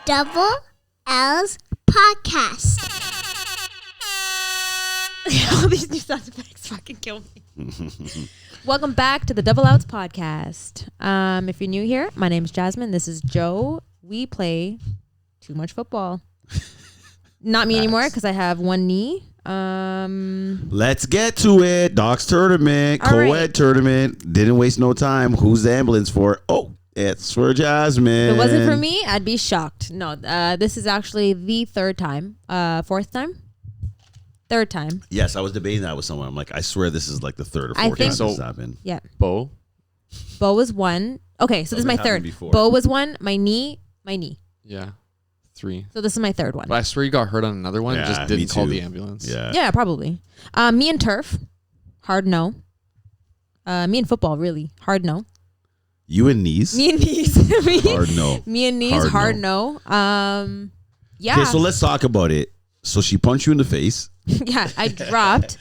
Double L's podcast. All these new sound effects fucking kill me. Welcome back to the Double Outs podcast. If you're new here, my name is Jasmine. This is Joe. We play too much football. Not me anymore because I have one knee. Let's get to it. Dawks tournament, coed tournament. Didn't waste no time. Who's the ambulance for? Oh, it's for Jasmine. If it wasn't for me, I'd be shocked. No, this is actually the third time. Fourth time? Third time. Yes, I was debating that with someone. I'm like, I swear this is like the third or fourth time this has happened. Yeah. Bo was one. Okay, so this is my third. Before. Bo was one. My knee. Yeah. 3. So this is my third one. But I swear you got hurt on another one. Yeah, just didn't call the ambulance. Yeah, probably. Me and turf. Hard no. Me and football, really. Hard no. You and knees? Me and knees. Hard no. Me and knees. Hard no. Yeah. Okay, so let's talk about it. So she punched you in the face. Yeah, I dropped.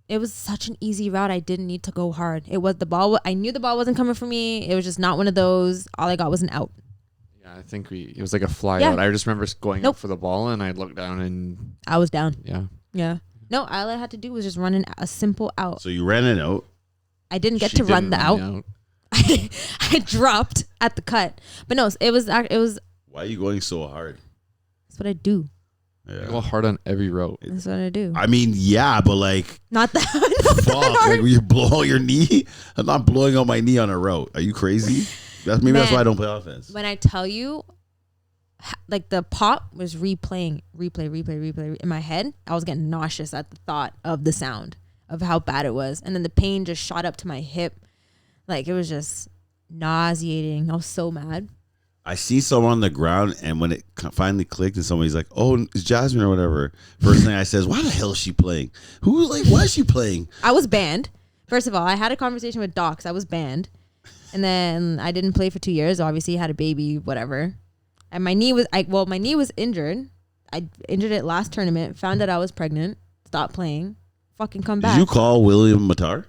It was such an easy route. I didn't need to go hard. It was the ball. I knew the ball wasn't coming for me. It was just not one of those. All I got was an out. Yeah, I think it was like a fly out. I just remember going up for the ball and I looked down and I was down. Yeah. No, all I had to do was just run a simple out. So you ran it out. I didn't get to run the out. I dropped at the cut. But no, it was. Why are you going so hard? That's what I do. Yeah. I go hard on every route. That's what I do. I mean, yeah, but like, not that. Fuck, like when you blow out your knee. I'm not blowing out my knee on a route. Are you crazy? That's why I don't play offense. When I tell you, like the pop was replay in my head. I was getting nauseous at the thought of the sound of how bad it was, and then the pain just shot up to my hip. Like it was just nauseating. I was so mad. I see someone on the ground, and when it finally clicked, and somebody's like, "Oh, it's Jasmine or whatever." First thing I says, "Why the hell is she playing? Why is she playing?" I was banned. First of all, I had a conversation with Dawks. I was banned, and then I didn't play for 2 years. Obviously, had a baby, whatever. And my knee was my knee was injured. I injured it last tournament. Found out I was pregnant. Stopped playing. Fucking come back. Did you call William Matar?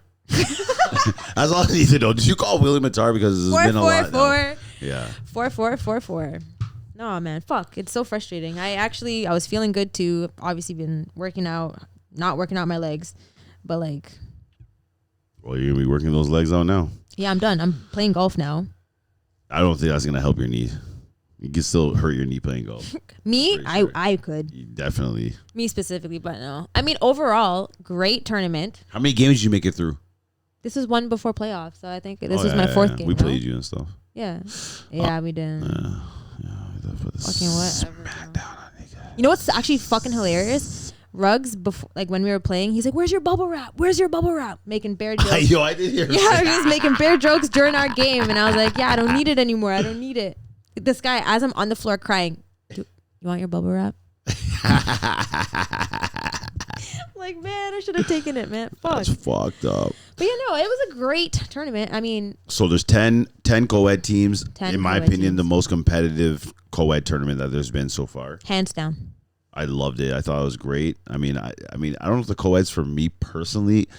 That's all I need to know. Did you call William Matar because there's been a lot? 4-4-4. Yeah. 4-4-4-4. No, man, fuck. It's so frustrating. I was feeling good too. Obviously been working out, not working out my legs, but like. Well, you're gonna be working those legs out now. Yeah, I'm done. I'm playing golf now. I don't think that's gonna help your knee. You can still hurt your knee playing golf. Me, Sure. I could. You definitely. Me specifically, but no. I mean, overall, great tournament. How many games did you make it through? This was one before playoffs, so I think this was my fourth game. We played you and stuff. Yeah, we did. Fucking whatever. You know what's actually fucking hilarious? Ruggs, before, like when we were playing, he's like, "Where's your bubble wrap? Where's your bubble wrap?" Making bear jokes. Yo, I did hear. Yeah, he was making bear jokes during our game, and I was like, "Yeah, I don't need it anymore. I don't need it." This guy, as I'm on the floor crying, "You want your bubble wrap?" Like, man, I should have taken it, man. Fuck. That's fucked up. But yeah, no, it was a great tournament. I mean, so there's 10 co-ed teams. 10 in my co-ed opinion, teams. the most competitive co-ed tournament that there's been so far. Hands down. I loved it. I thought it was great. I mean, I don't know if the co-eds for me personally.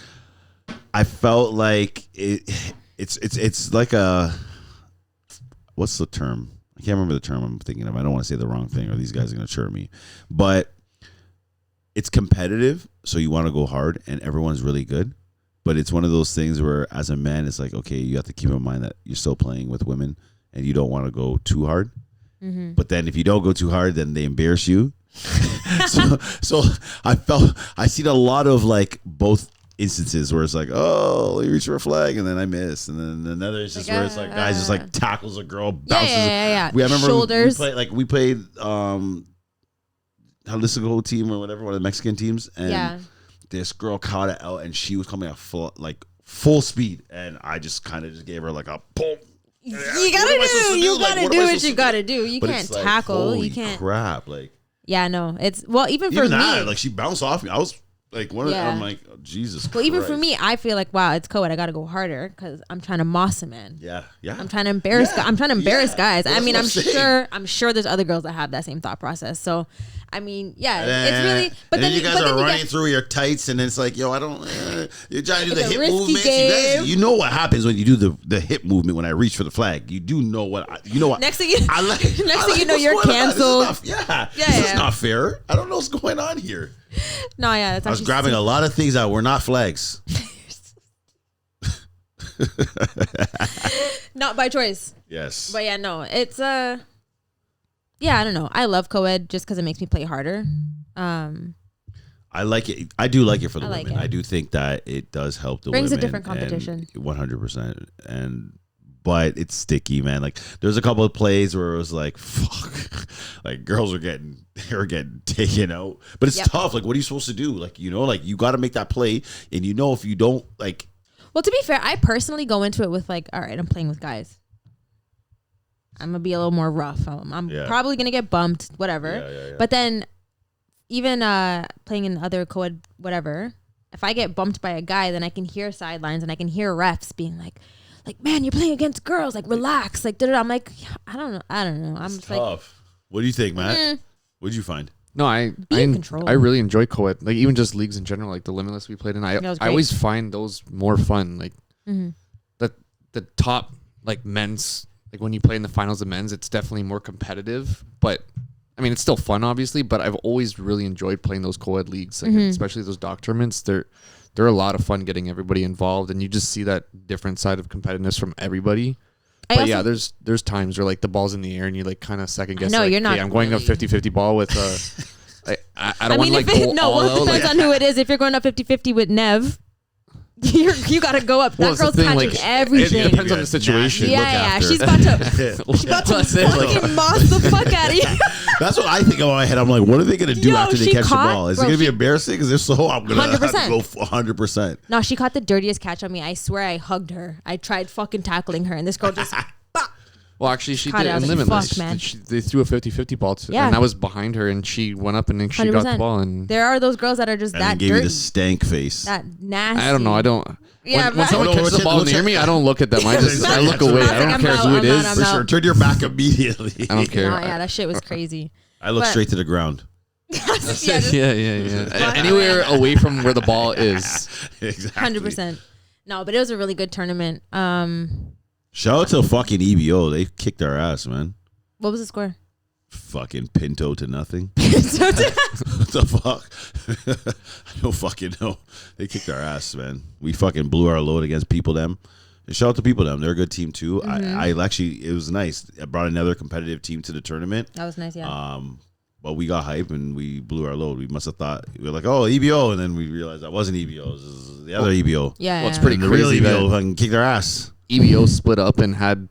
I felt like it's like a, what's the term? I can't remember the term I'm thinking of. I don't want to say the wrong thing or these guys are going to chirp me. But it's competitive, so you want to go hard, and everyone's really good. But it's one of those things where, as a man, it's like, okay, you have to keep in mind that you're still playing with women, and you don't want to go too hard. Mm-hmm. But then if you don't go too hard, then they embarrass you. so I seen a lot of like both instances where it's like, oh, you reach for a flag and then I miss, and then another instance where it's like guys just like tackles a girl, bounces. Yeah. I remember shoulders. we played Jalisco team or whatever, one of the Mexican teams, and this girl caught it out and she was coming at full speed, and I just kind of just gave her like a boom. You gotta do what you gotta do. You can't tackle. Holy you can't. Crap! Like. Yeah, no. It's even for me. Like she bounced off me. I was like, I'm like, oh, Jesus. Well, Christ. even for me, I feel like, wow, it's coed. I gotta go harder because I'm trying to moss a man. Yeah. I'm trying to embarrass. I'm trying to embarrass guys. Well, I mean, I'm sure there's other girls that have that same thought process. So, I mean, yeah, And it's really. But then you guys are running get, through your tights, and it's like, yo, I don't. You're trying to do the It's a hip risky movements. game. You know what happens when you do the hip movement when I reach for the flag. You do know what. You know what. Next thing you know, you're what's going on. canceled. This is not fair. I don't know what's going on here. No, yeah, that's I was grabbing a lot of things that were not flags. Not by choice. Yes. But yeah, no, it's yeah, I don't know. I love co-ed just because it makes me play harder. I like it. I do like it for the like women. it. I do think that it does help the Brings a women. different competition. 100%. But it's sticky, man. Like there's a couple of plays where it was like, fuck, like girls are getting taken out. But it's tough. Like, what are you supposed to do? Like, you know, like you got to make that play, and you know if you don't, like. Well, to be fair, I personally go into it with like, all right, I'm playing with guys. I'm gonna be a little more rough. I'm probably gonna get bumped, whatever. Yeah. But then, even playing in other co-ed, whatever, if I get bumped by a guy, then I can hear sidelines and I can hear refs being like, man, you're playing against girls. Like, relax. Like, da-da-da. I'm like, I don't know. I'm just tough. like, What do you think, Matt? What did you find? No, I really enjoy co-ed. Like even just leagues in general, like the Limitless we played in. I always find those more fun. Like the top like men's, like when you play in the finals of men's, it's definitely more competitive. But I mean, it's still fun, obviously. But I've always really enjoyed playing those co-ed leagues, like especially those Dawk tournaments. They're a lot of fun getting everybody involved, and you just see that different side of competitiveness from everybody. But yeah, there's times where like the ball's in the air and you like kind of second guess. No, like, you're not. Hey, I'm going up 50-50 ball with. I don't want to like go all it out. depends on who it is. If you're going up 50-50 with Nev, you got to go up. That girl's catching everything. It depends on the situation. Yeah. She's about to fucking moss the fuck out of you. That's what I think in my head. I'm like, what are they going to do after they catch the ball? Is it going to be embarrassing? Because if so, I'm going to go 100%. No, she caught the dirtiest catch on me. I swear I hugged her. I tried fucking tackling her, and this girl just... Well, actually, she Caught did. it. I was In like, Limitless, fuck, man. they threw a 50-50 ball, Yeah. and I was behind her, and she went up, and then she got the 100%. ball. And there are those girls that are just And that then gave dirty. you the stank face. That nasty. I don't know. I don't. Yeah, when someone catches the ball near me, I don't look at them. I look away. I don't care who it is. For sure. Turn your back immediately. I don't care. No, yeah, that shit was crazy. I look straight to the ground. Yeah. Anywhere away from where the ball is. Exactly. 100%. No, but it was a really good tournament. Shout out to fucking EBO. They kicked our ass, man. What was the score? Fucking Pinto to nothing. What the fuck? I don't fucking know. They kicked our ass, man. We fucking blew our load against People Them. And shout out to People Them. They're a good team too. I actually, it was nice. I brought another competitive team to the tournament. That was nice, yeah. But we got hype and we blew our load. We must have thought, we were like, oh, EBO. And then we realized that wasn't EBO. It was the other EBO. Yeah. Well, it's pretty The real crazy EBO that fucking kicked our ass. EBO split up and had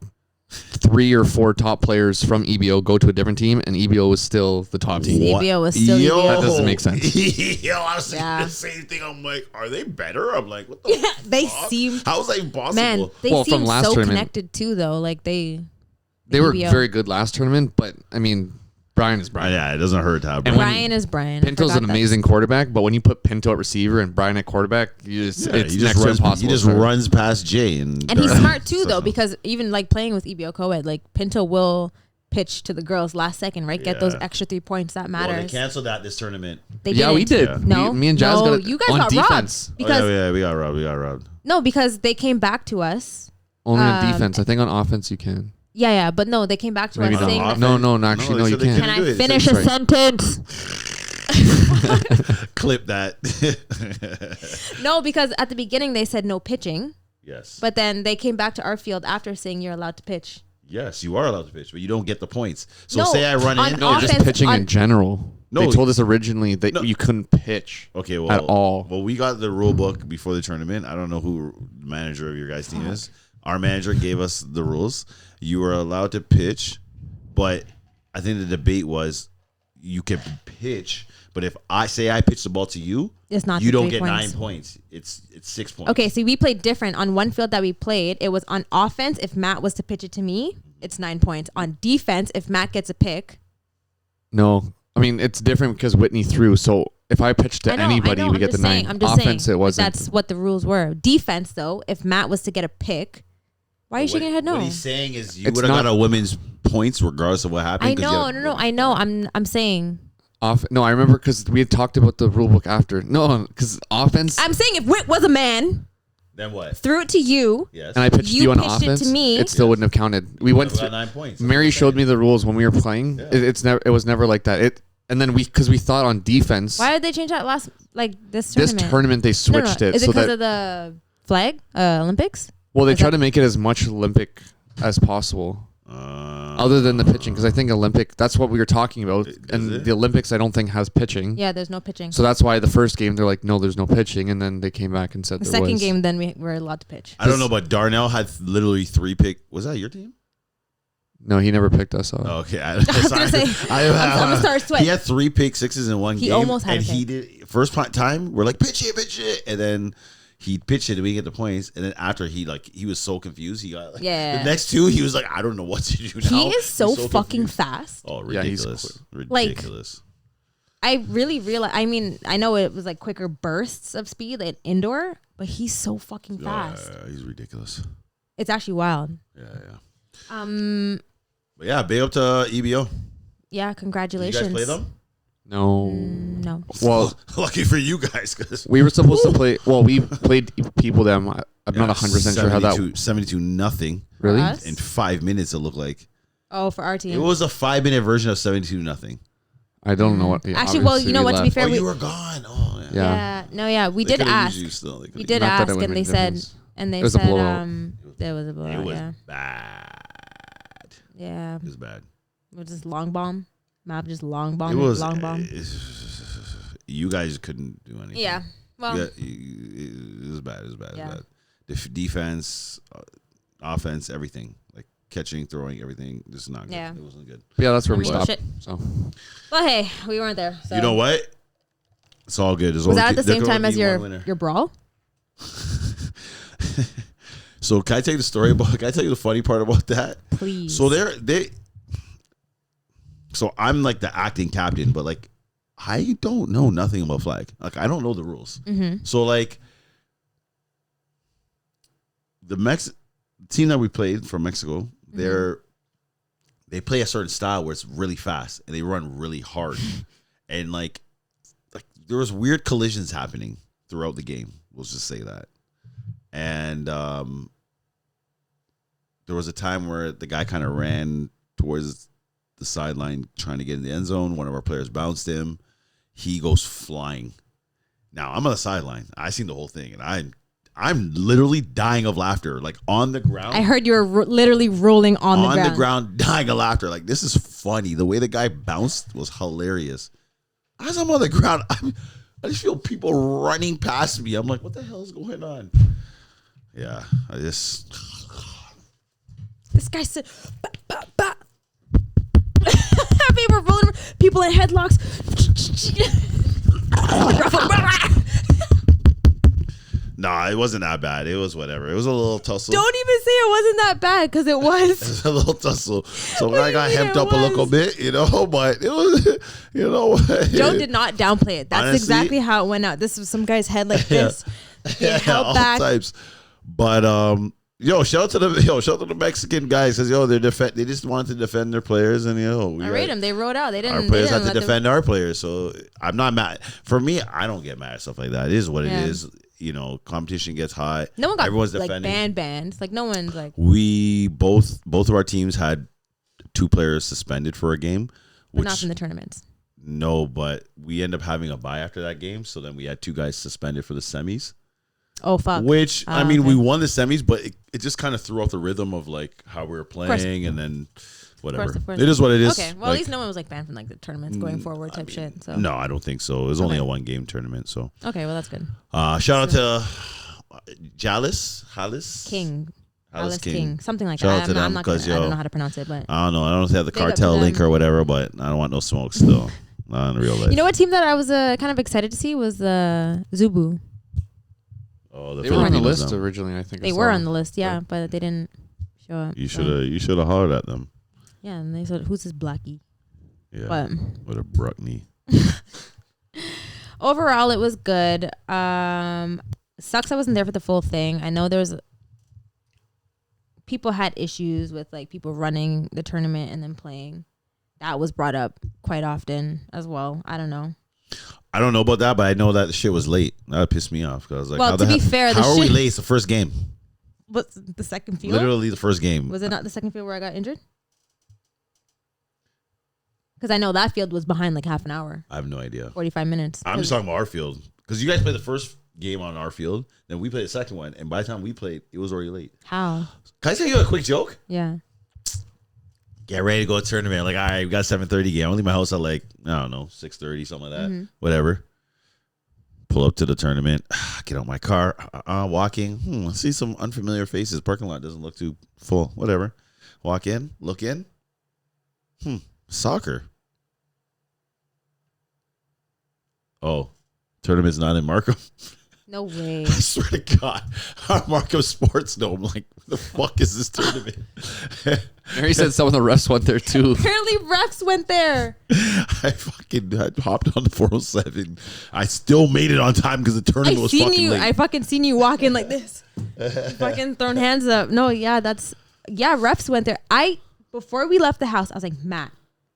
3 or 4 top players from EBO go to a different team, and EBO was still the top team. EBO was still Yo, EBO. That doesn't make sense. Yo, I was saying the same thing. I'm like, are they better? I'm like, what the fuck? They seem... How is that even possible? Man, they Well, seem from last so tournament- connected too, though. Like, they They were EBO. very good last tournament, but I mean, Brian is Brian. Yeah, it doesn't hurt to have And Brian. Brian is Brian. Pinto's an amazing quarterback, but when you put Pinto at receiver and Brian at quarterback, it's next to impossible. He just runs past Jay. And he's smart too, though, because even like playing with EBO co-ed, like Pinto will pitch to the girls last second, right? Get those extra 3 points. That matters. Well, they canceled that this tournament. They Yeah, we didn't. did. No, Me and Jazz got you guys on got defense. robbed because yeah, we got robbed. no, because they came back to us. Only on defense. I think on offense you can. Yeah, but no, they came back to Maybe us not. saying, that, No, actually, no, you can't. "Can I finish a sentence?" Clip that. No, because at the beginning they said no pitching, Yes. but then they came back to our field after saying you're allowed to pitch. Yes, you are allowed to pitch, but you don't get the points. So No, say I run on in. No, just offense, pitching in general. No, They told us originally that you couldn't pitch Okay, well, at all. Well, we got the rule book before the tournament. I don't know who the manager of your guys' team is. Our manager gave us the rules. You were allowed to pitch, but I think the debate was you can pitch, but if I say I pitch the ball to you, It's not you the don't 3 get points. 9 points. It's 6 points. Okay, so we played different. On one field that we played, it was on offense. If Matt was to pitch it to me, it's 9 points. On defense, if Matt gets a pick, No, I mean it's different because Whitney threw. So if I pitched to anybody, we get the 9. I'm just Offense, saying, it wasn't. That's what the rules were. Defense, though, if Matt was to get a pick, why are you shaking your head? No, What he's saying is you It's would have not- got a women's points regardless of what happened. I know, no, I know. I'm saying No, I remember because we had talked about the rule book after. No, because offense. I'm saying if Whit was a man, then what? Threw it to you. Yes. And I pitched you on pitched offense. It to me. It still wouldn't have counted. We went through 9 points. Mary showed me the rules when we were playing. Yeah. It was never like that. And then because we thought on defense. Why did they change that this tournament? This tournament they switched it. Is it because of the flag Olympics? Well, they try to make it as much Olympic as possible. Other than the pitching, because I think Olympic, that's what we were talking about. And the Olympics, I don't think has pitching. Yeah, there's no pitching. So that's why the first game, they're like, no, there's no pitching. And then they came back and said the there was. second game, then we were allowed to pitch. I don't know, but Darnell had literally 3 pick. Was that your team? No, he never picked us up. Oh, okay. I was going to say, I'm going to start sweating. He had 3 pick sixes in one game. He almost had and he did, first time, we're like, pitch it. And then he pitched it and we get the points. And then after he was so confused. He got the next 2, he was like, I don't know what to do now. He is so fucking confused. fast. Oh, ridiculous. Yeah, ridiculous. I really realize, I know it was like quicker bursts of speed like indoor, but he's so fucking fast. Yeah, he's ridiculous. It's actually wild. Yeah. But yeah, big up to EBO. Yeah, congratulations. Did you guys play them? No. No. Well, lucky for you guys, because we were supposed to play. Well, we played people them. I'm not 100% sure how that. 72-0. Really? In 5 minutes, it looked like. Oh, for our team. It was a 5-minute version of 72-0. I don't know what. Yeah, actually, well, you know what? To be fair, you were gone. Oh, yeah. No, we did ask. We did ask, and they said, there was a blowout. It was bad. Yeah. It was bad. It was just long bomb. Map just long bomb. It was long bomb. You guys couldn't do anything. Yeah. Well, it was bad. It was bad. Yeah. It was bad. Defense, offense, everything. Like catching, throwing, everything. Just not good. Yeah. It wasn't good. Yeah, that's where we stopped. So. Well, hey, we weren't there. So. You know what? It's all good. Was that at the same time as your brawl? So can I tell you the story about? Can I tell you the funny part about that? Please. So So I'm like the acting captain, but like I don't know nothing about flag. Like I don't know the rules. Mm-hmm. So like the team that we played from Mexico, they play a certain style where it's really fast and they run really hard, and like there was weird collisions happening throughout the game. We'll just say that. And there was a time where the guy kind of ran towards the sideline trying to get in the end zone. One of our players bounced him. He goes flying. Now, I'm on the sideline. I seen the whole thing, and I'm literally dying of laughter, like on the ground. I heard you were literally rolling on the ground. On the ground, dying of laughter. Like, this is funny. The way the guy bounced was hilarious. As I'm on the ground, I just feel people running past me. I'm like, what the hell is going on? Yeah, this guy said, bah, bah, bah. People rolling, people in headlocks. Nah, it wasn't that bad. It was whatever. It was a little tussle. Don't even say it wasn't that bad, because it was. It was a little tussle. So I got hemmed up a little bit, but it was, Joe did not downplay it. That's honestly, exactly how it went out. This was some guy's head like this. Yeah, held back. Types. But shout out to the Mexican guys, because they just wanted to defend their players, and I rate them. They rode out. They didn't. Our players had to defend our players, so I'm not mad. For me, I don't get mad at stuff like that. It is what it is. Competition gets hot. No one got everyone's defending. banned. Like no one's like. We both of our teams had 2 players suspended for a game, but not in the tournaments. No, but we end up having a bye after that game, so then we had 2 guys suspended for the semis. Oh fuck! Which we won the semis, but it just kind of threw off the rhythm of like how we were playing, and then whatever. Of course. It is what it is. Okay, well at least no one was like banned from like the tournaments going forward type shit. So no, I don't think so. It was only a 1-game tournament, so okay, well that's good. Shout out to Hallis King. Alice King, something like shout that. I don't know how to pronounce it, but I don't know. I don't know if they have the cartel link or whatever, but I don't want no smoke still. Not in real life. You know what team that I was kind of excited to see was Zubu. Oh, they were on the list originally, I think. They were on the list, yeah, but they didn't show up. You should have hollered at them. Yeah, and they said, "Who's this blackie?" Yeah, what a Bruckney. Overall, it was good. Sucks I wasn't there for the full thing. I know there was people had issues with like people running the tournament and then playing. that was brought up quite often as well. I don't know. I don't know about that, but I know that the shit was late. That pissed me off because like, well, to be fair, how are we late? It's the first game. What's the second field? Literally the first game. Was it not the second field where I got injured? Because I know that field was behind like half an hour. I have no idea. 45 minutes. I'm just talking about our field because you guys played the first game on our field, then we played the second one, and by the time we played, it was already late. How? Can I tell you a quick joke? Yeah. Get ready to go to tournament. Like, all right, we got 7:30 game. I leave my house at like, I don't know, 6:30, something like that. Whatever. Pull up to the tournament. Get out my car. Walking. See some unfamiliar faces. Parking lot doesn't look too full. Whatever. Walk in. Look in. Soccer. Oh, tournament's not in Markham. No way. I swear to God, our Markham Sports Dome. Like, what the fuck is this tournament? Mary said some of the refs went there too. Apparently, refs went there. I hopped on the 407. I still made it on time because the tournament was fucking late. I fucking seen you walking like this, fucking throwing hands up. No, yeah, refs went there. Before we left the house, I was like, Matt,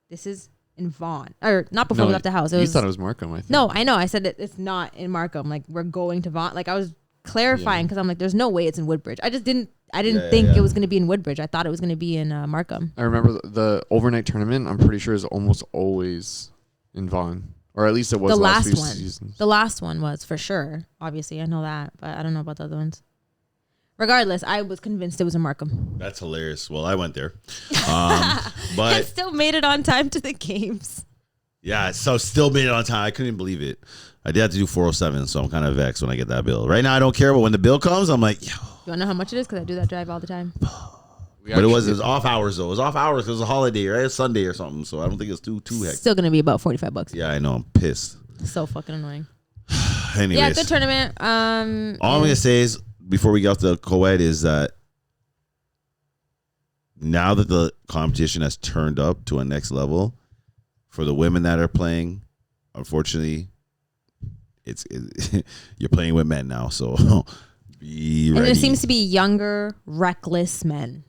this is in Vaughan, or not before we left the house. You thought it was Markham, I think. No, I know. I said it's not in Markham. Like, we're going to Vaughan. Like, I was clarifying because I'm like, there's no way it's in Woodbridge. I didn't think it was going to be in Woodbridge. I thought it was going to be in Markham. I remember the overnight tournament. I'm pretty sure is almost always in Vaughan, or at least it was the last few one. seasons. The last one was for sure. Obviously, I know that, but I don't know about the other ones. Regardless, I was convinced it was in Markham. That's hilarious. Well, I went there, but I still made it on time to the games. Yeah, so still made it on time. I couldn't even believe it. I did have to do 407, so I'm kind of vexed when I get that bill. Right now, I don't care, but when the bill comes, I'm like, yo. You want to know how much it is? Because I do that drive all the time. But it was off hours, though. It was off hours because it was a holiday, right? It's Sunday or something, so I don't think it's too hectic. Still going to be about $45. Yeah, I know. I'm pissed. So fucking annoying. Anyways. Yeah, good tournament. All I'm going to say is, before we get off the coed, is that now that the competition has turned up to a next level, for the women that are playing, unfortunately, you're playing with men now, so be ready. And there seems to be younger, reckless men.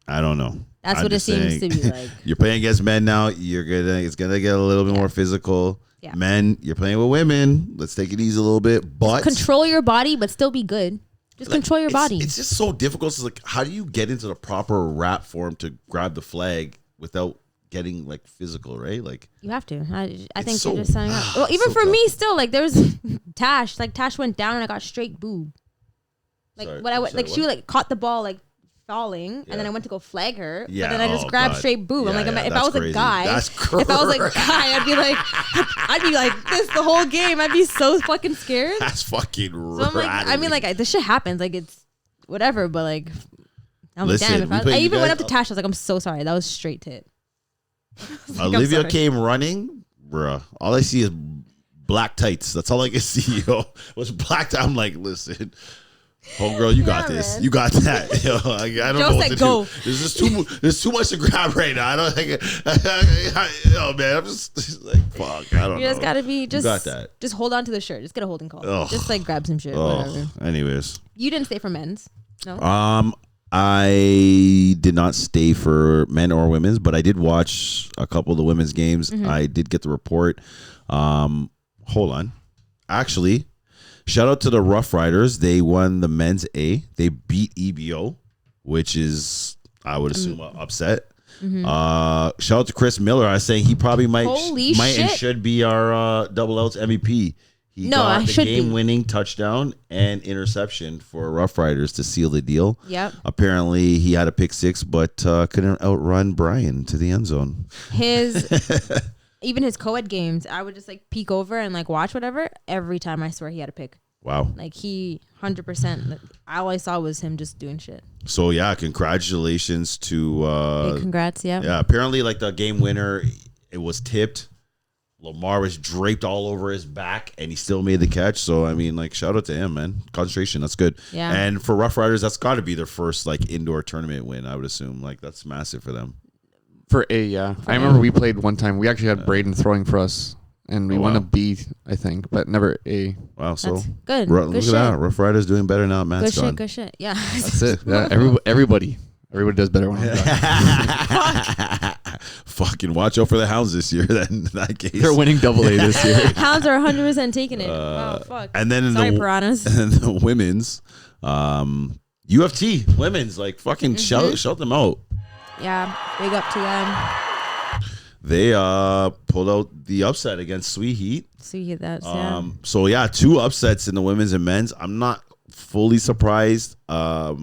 I don't know. That's what it seems to be like. You're playing against men now. It's gonna get a little bit more physical. Yeah. Men, you're playing with women. Let's take it easy a little bit. But control your body, but still be good. Just control your body. It's just so difficult. It's like, how do you get into the proper rap form to grab the flag without getting like physical, right? Like, you have to. I think you're just signing up. Well, even for tough. Me, still, like, there was Tash. Like, Tash went down and I got straight boob. Like, she like caught the ball like falling, and then I went to go flag her, but then I just grabbed straight boob. I'm like, if I was crazy. A guy, if I was a guy, I'd be like this the whole game. I'd be so fucking scared. That's fucking. So I'm like, I mean, like, this shit happens. Like, it's whatever, but like, I'm like, damn. I even went up to Tash. I was like, I'm so sorry. That was straight tit. Like, Olivia came running, bruh. All I see is black tights. That's all I can see, yo. Was black tights. I'm like, listen. Homegirl, you got this. Man. You got that. Yo, I don't know what to do. There's too much to grab right now. I don't think. Oh man, I'm just like fuck. I don't know. You just gotta be just. You got that. Just hold on to the shirt. Just get a holding call. Just like grab some shit. Whatever. Anyways, you didn't stay for men's. No. I did not stay for men or women's, but I did watch a couple of the women's games. Mm-hmm. I did get the report. Hold on, actually. Shout out to the Ruff Ryderz. They won the men's A. They beat EBO, which is, I would assume, upset. Mm-hmm. Shout out to Chris Miller. I was saying he probably might and should be our double outs MVP. He got the game-winning touchdown and interception for Ruff Ryderz to seal the deal. Yep. Apparently, he had a pick six, but couldn't outrun Brian to the end zone. Even his co-ed games, I would just like peek over and like watch whatever. Every time, I swear he had a pick. Wow. Like, he 100%. All I saw was him just doing shit. So yeah, congratulations to. Congrats, yeah. Yeah, apparently like the game winner, it was tipped. Lamar was draped all over his back, and he still made the catch. So I mean, like, shout out to him, man. Concentration, that's good. Yeah. And for Ruff Ryderz, that's got to be their first like indoor tournament win. I would assume like that's massive for them. For A, yeah. I remember we played one time. We actually had Braden throwing for us, and we won a B, I think, but never A. Wow, so that's good. Look at that. Ruff Ryderz doing better now. Matt's gone. Good shit. Yeah. That's it. Yeah, everybody does better when I'm done. fucking watch out for the Hounds this year. Then in that case, they're winning AA this year. Hounds are 100% taking it. Wow, fuck. And then Sorry, Piranhas. And the women's, UFT women's, like fucking shout them out. Yeah, big up to them. They pulled out the upset against Sweet Heat. See that? Yeah. So yeah, 2 upsets in the women's and men's. I'm not fully surprised. I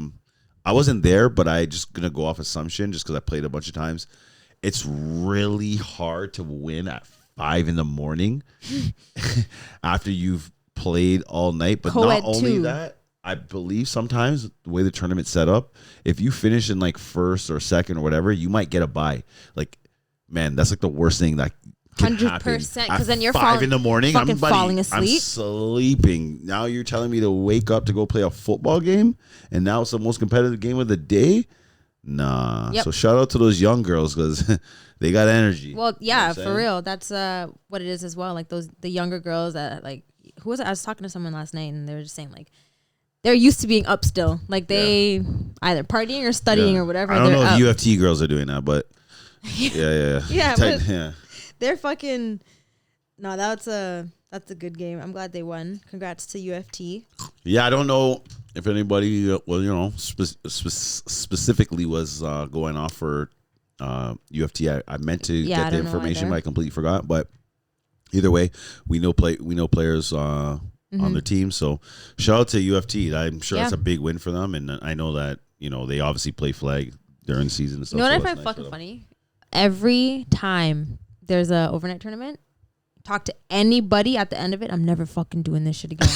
wasn't there, but I just gonna go off assumption just because I played a bunch of times. It's really hard to win at 5 a.m. after you've played all night. But Co-ed not only too. that, I believe sometimes the way the tournament's set up, if you finish in like first or second or whatever, you might get a bye. Like, man, that's like the worst thing that can 100%, happen. because then you're 5 a.m. fucking falling asleep. I'm sleeping. Now you're telling me to wake up to go play a football game, and now it's the most competitive game of the day. Nah. Yep. So shout out to those young girls because they got energy. Well, yeah, You know what I'm for saying? real. That's what it is as well. Like the younger girls that like, who was it? I was talking to someone last night and they were just saying like, they're used to being up still. Like they either partying or studying or whatever. I don't know up. if UFT girls are doing that, but yeah. Yeah, Tight- but yeah. they're fucking. No, that's a good game. I'm glad they won. Congrats to UFT. Yeah, I don't know if anybody, specifically was going off for UFT. I meant to get the information, but I completely forgot. But either way, we know players on their team. So shout out to UFT. I'm sure it's a big win for them, and I know that they obviously play flag during the season and stuff. You know what I find fucking funny? Every time there's a overnight tournament, talk to anybody at the end of it, I'm never fucking doing this shit again.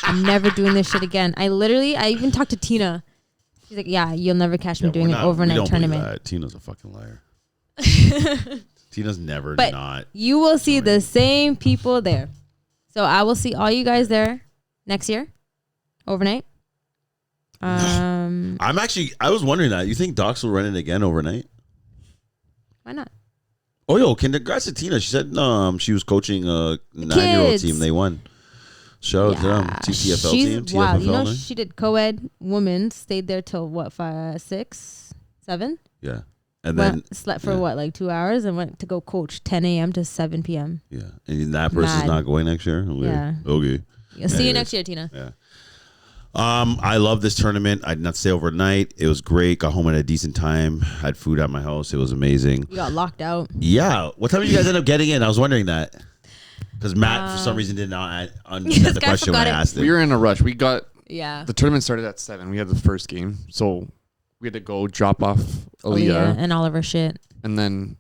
I'm never doing this shit again. I even talked to Tina. She's like, yeah, you'll never catch me doing an overnight tournament. Tina's a fucking liar. Tina's never but not. You will see the same people there. So I will see all you guys there next year, overnight. I was wondering that. You think Dawks will run it again overnight? Why not? Oh, yo, congrats to Tina. She said she was coaching a 9-year-old team. They won. Shout out to them. TFFL team. Wow, TFFL, she did co-ed women, stayed there till what, 5, 6, 7? Yeah. And then slept for like 2 hours and went to go coach 10 a.m. to 7 p.m. Yeah. And that person's not going next year? Okay. Yeah. Okay. You'll see you next year, Tina. Yeah. I love this tournament. I did not stay overnight. It was great. Got home at a decent time. Had food at my house. It was amazing. You got locked out. Yeah. What time did you guys end up getting in? I was wondering that. Because Matt, for some reason, did not understand the question when I asked it. We were in a rush. We got the tournament started at 7. We had the first game. So we had to go drop off Aaliyah and all of her shit. And then,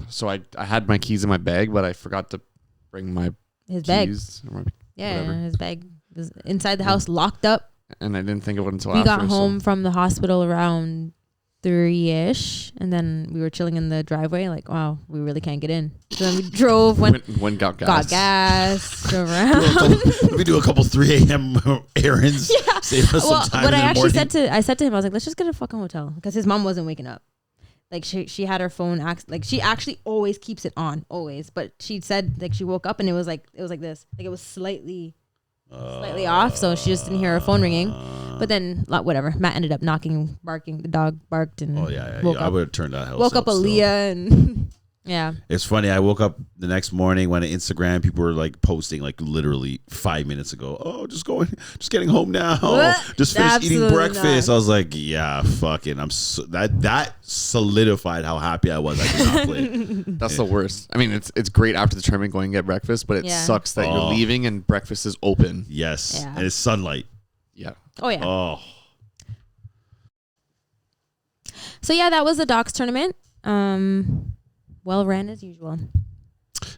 so I had my keys in my bag, but I forgot to bring his keys. His bag was inside the house, locked up. And I didn't think of it until we after. got home from the hospital around 3-ish, and then we were chilling in the driveway. Like, wow, we really can't get in. So then we drove, got gas, drove around. Let me do a couple 3 a.m. errands. Yeah. Save us some time. But I said to him, I was like, let's just get a fucking hotel, because his mom wasn't waking up. Like she had her phone like she actually always keeps it on, always. But she said like she woke up and it was like this, like it was slightly off, so she just didn't hear her phone ringing. But then whatever, Matt ended up barking. The dog barked and woke up. I would have turned that house. Woke up Aaliyah and yeah. It's funny. I woke up the next morning when on Instagram people were like posting like literally 5 minutes ago. Oh, just getting home now. Just finished eating breakfast. Not. I was like, yeah, fucking. That solidified how happy I was. I could not play. That's the worst. I mean, it's great after the tournament going and get breakfast, but it sucks that you're leaving and breakfast is open. Yes, and it's sunlight. Yeah. Oh yeah. Oh. So yeah, that was the Dawks tournament. Well ran as usual.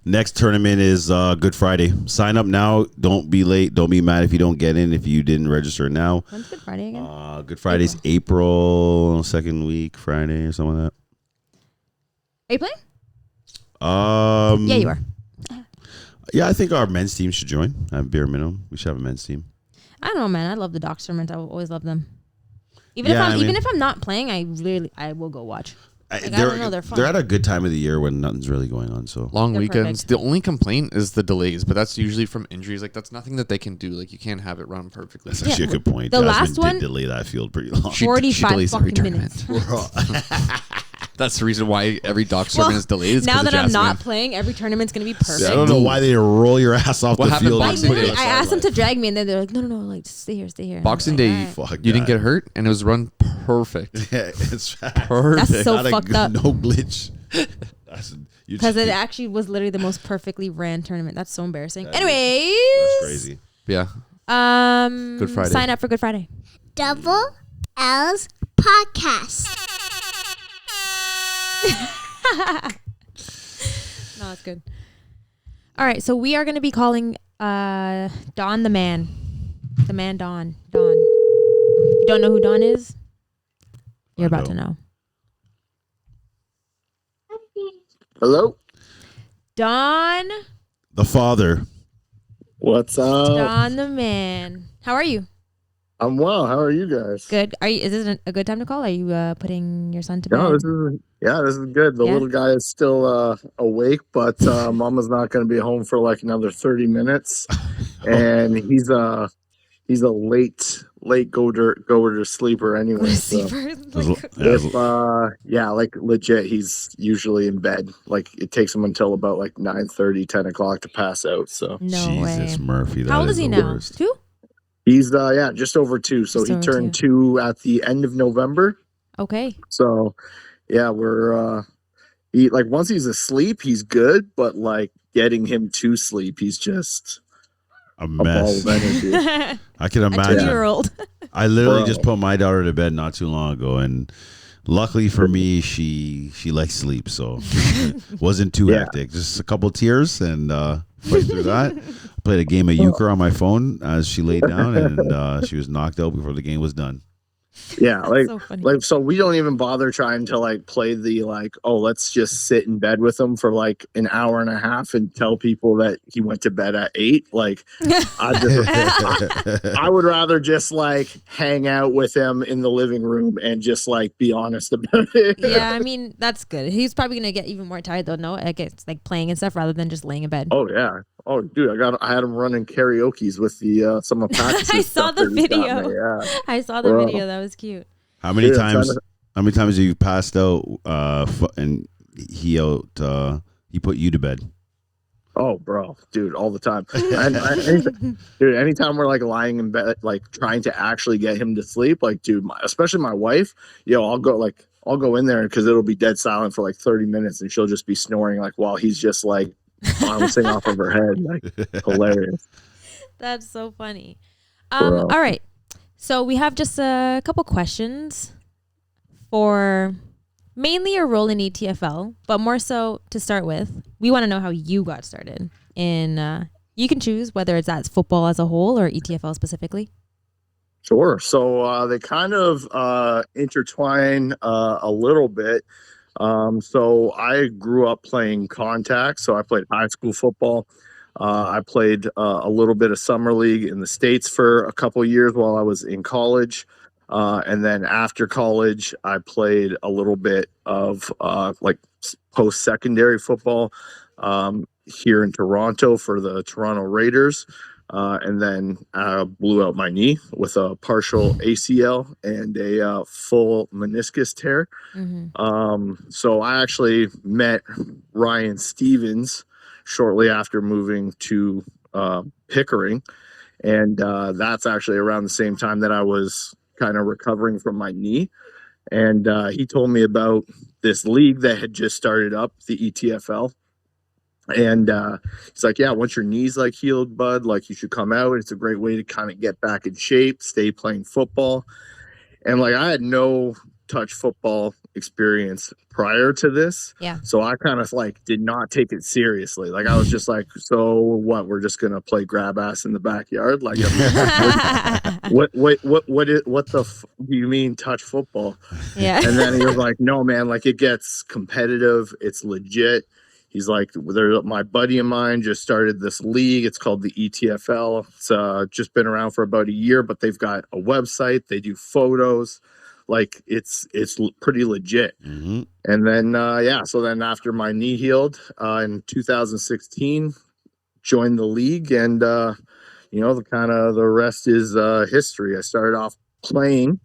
Next tournament is Good Friday. Sign up now. Don't be late. Don't be mad if you don't get in if you didn't register now. When's Good Friday again? Good Friday's April 2nd week, Friday or something like that. Are you playing? Yeah, you are. Yeah, I think our men's team should join. At bare minimum, we should have a men's team. I don't know, man. I love the Dawks tournament. I will always love them. Even if I'm not playing, I will go watch. Like, I don't know, they're fun. They're at a good time of the year when nothing's really going on. So long weekends. Perfect. The only complaint is the delays, but that's usually from injuries. Like that's nothing that they can do. Like you can't have it run perfectly. That's actually a good point. The last one did delay that field pretty long. 45 fucking minutes. That's the reason why every Dawks tournament is delayed. Now that I'm not playing, every tournament's gonna be perfect. I don't know why they roll your ass off the field. I asked them to drag me, and then they're like, no, like stay here. Boxing Day, you didn't get hurt, and it was run perfect. Yeah, it's fast. Perfect. That's so fucked up. No glitch. Because it actually was literally the most perfectly ran tournament. That's so embarrassing. Anyways, that's crazy. Yeah. Good Friday. Sign up for Good Friday. Double L's podcast. No, it's good. All right, so we are going to be calling Don the man. The man Don. You don't know who Don is? You're about to know. Hello? Don. The father. What's up? Don the man. How are you? I'm well. How are you guys? Good. Is this a good time to call? Are you putting your son to bed? No, this is good. The little guy is still awake, but Mama's not going to be home for like another 30 minutes, and he's a late go to sleeper anyway. So like legit, he's usually in bed. Like it takes him until about like 9:30, 10 o'clock to pass out. So Jesus, Murphy. How old is he now? 2? He's just over 2. So he turned 2 at the end of November. Okay. So yeah, we're once he's asleep, he's good, but like getting him to sleep, he's just a mess. A ball of energy. I can imagine. A 2-year-old. I literally just put my daughter to bed not too long ago, and luckily for me, she likes sleep, so it wasn't too hectic. Just a couple tears and fight through that. Played a game of euchre on my phone as she laid down, and she was knocked out before the game was done. Yeah, so we don't even bother trying to like play the let's just sit in bed with him for like an hour and a half and tell people that he went to bed at 8. Like I would rather just like hang out with him in the living room and just like be honest about it. Yeah, I mean that's good. He's probably gonna get even more tired though. No, I guess like playing and stuff rather than just laying in bed. Oh yeah. Oh, dude, I had him running karaoke's with the some of Pacas. I saw the video. I saw the video. That was cute. How many times have you passed out and he put you to bed? Oh, bro, dude, all the time. Dude, anytime we're like lying in bed, like trying to actually get him to sleep, like, dude, especially my wife, I'll go in there because it'll be dead silent for like 30 minutes and she'll just be snoring like while he's just like bouncing off of her head. Like, hilarious. That's so funny. All right. So we have just a couple questions for mainly your role in ETFL, but more so to start with, we want to know how you got started in, you can choose whether it's as football as a whole or ETFL specifically. Sure. So they kind of intertwine a little bit. So I grew up playing contact. So I played high school football. I played a little bit of summer league in the States for a couple of years while I was in college. And then after college, I played a little bit of like post-secondary football here in Toronto for the Toronto Raiders. And then I blew out my knee with a partial ACL and a full meniscus tear. Mm-hmm. So I actually met Ryan Stevens shortly after moving to Pickering. And that's actually around the same time that I was kind of recovering from my knee. And he told me about this league that had just started up, the ETFL. And he's like, yeah, once your knee's like healed, bud, like you should come out. It's a great way to kind of get back in shape, stay playing football. And like I had no touch football experience prior to this. Yeah. So I kind of like did not take it seriously. Like I was just like, so what? We're just gonna play grab ass in the backyard? Like what do you mean touch football? Yeah. And then he was like, no, man, like it gets competitive. It's legit. He's like, my buddy of mine just started this league. It's called the ETFL. It's just been around for about a year, but they've got a website. They do photos. Like it's pretty legit. Mm-hmm. And then, so then after my knee healed in 2016, joined the league and, the rest is history. I started off playing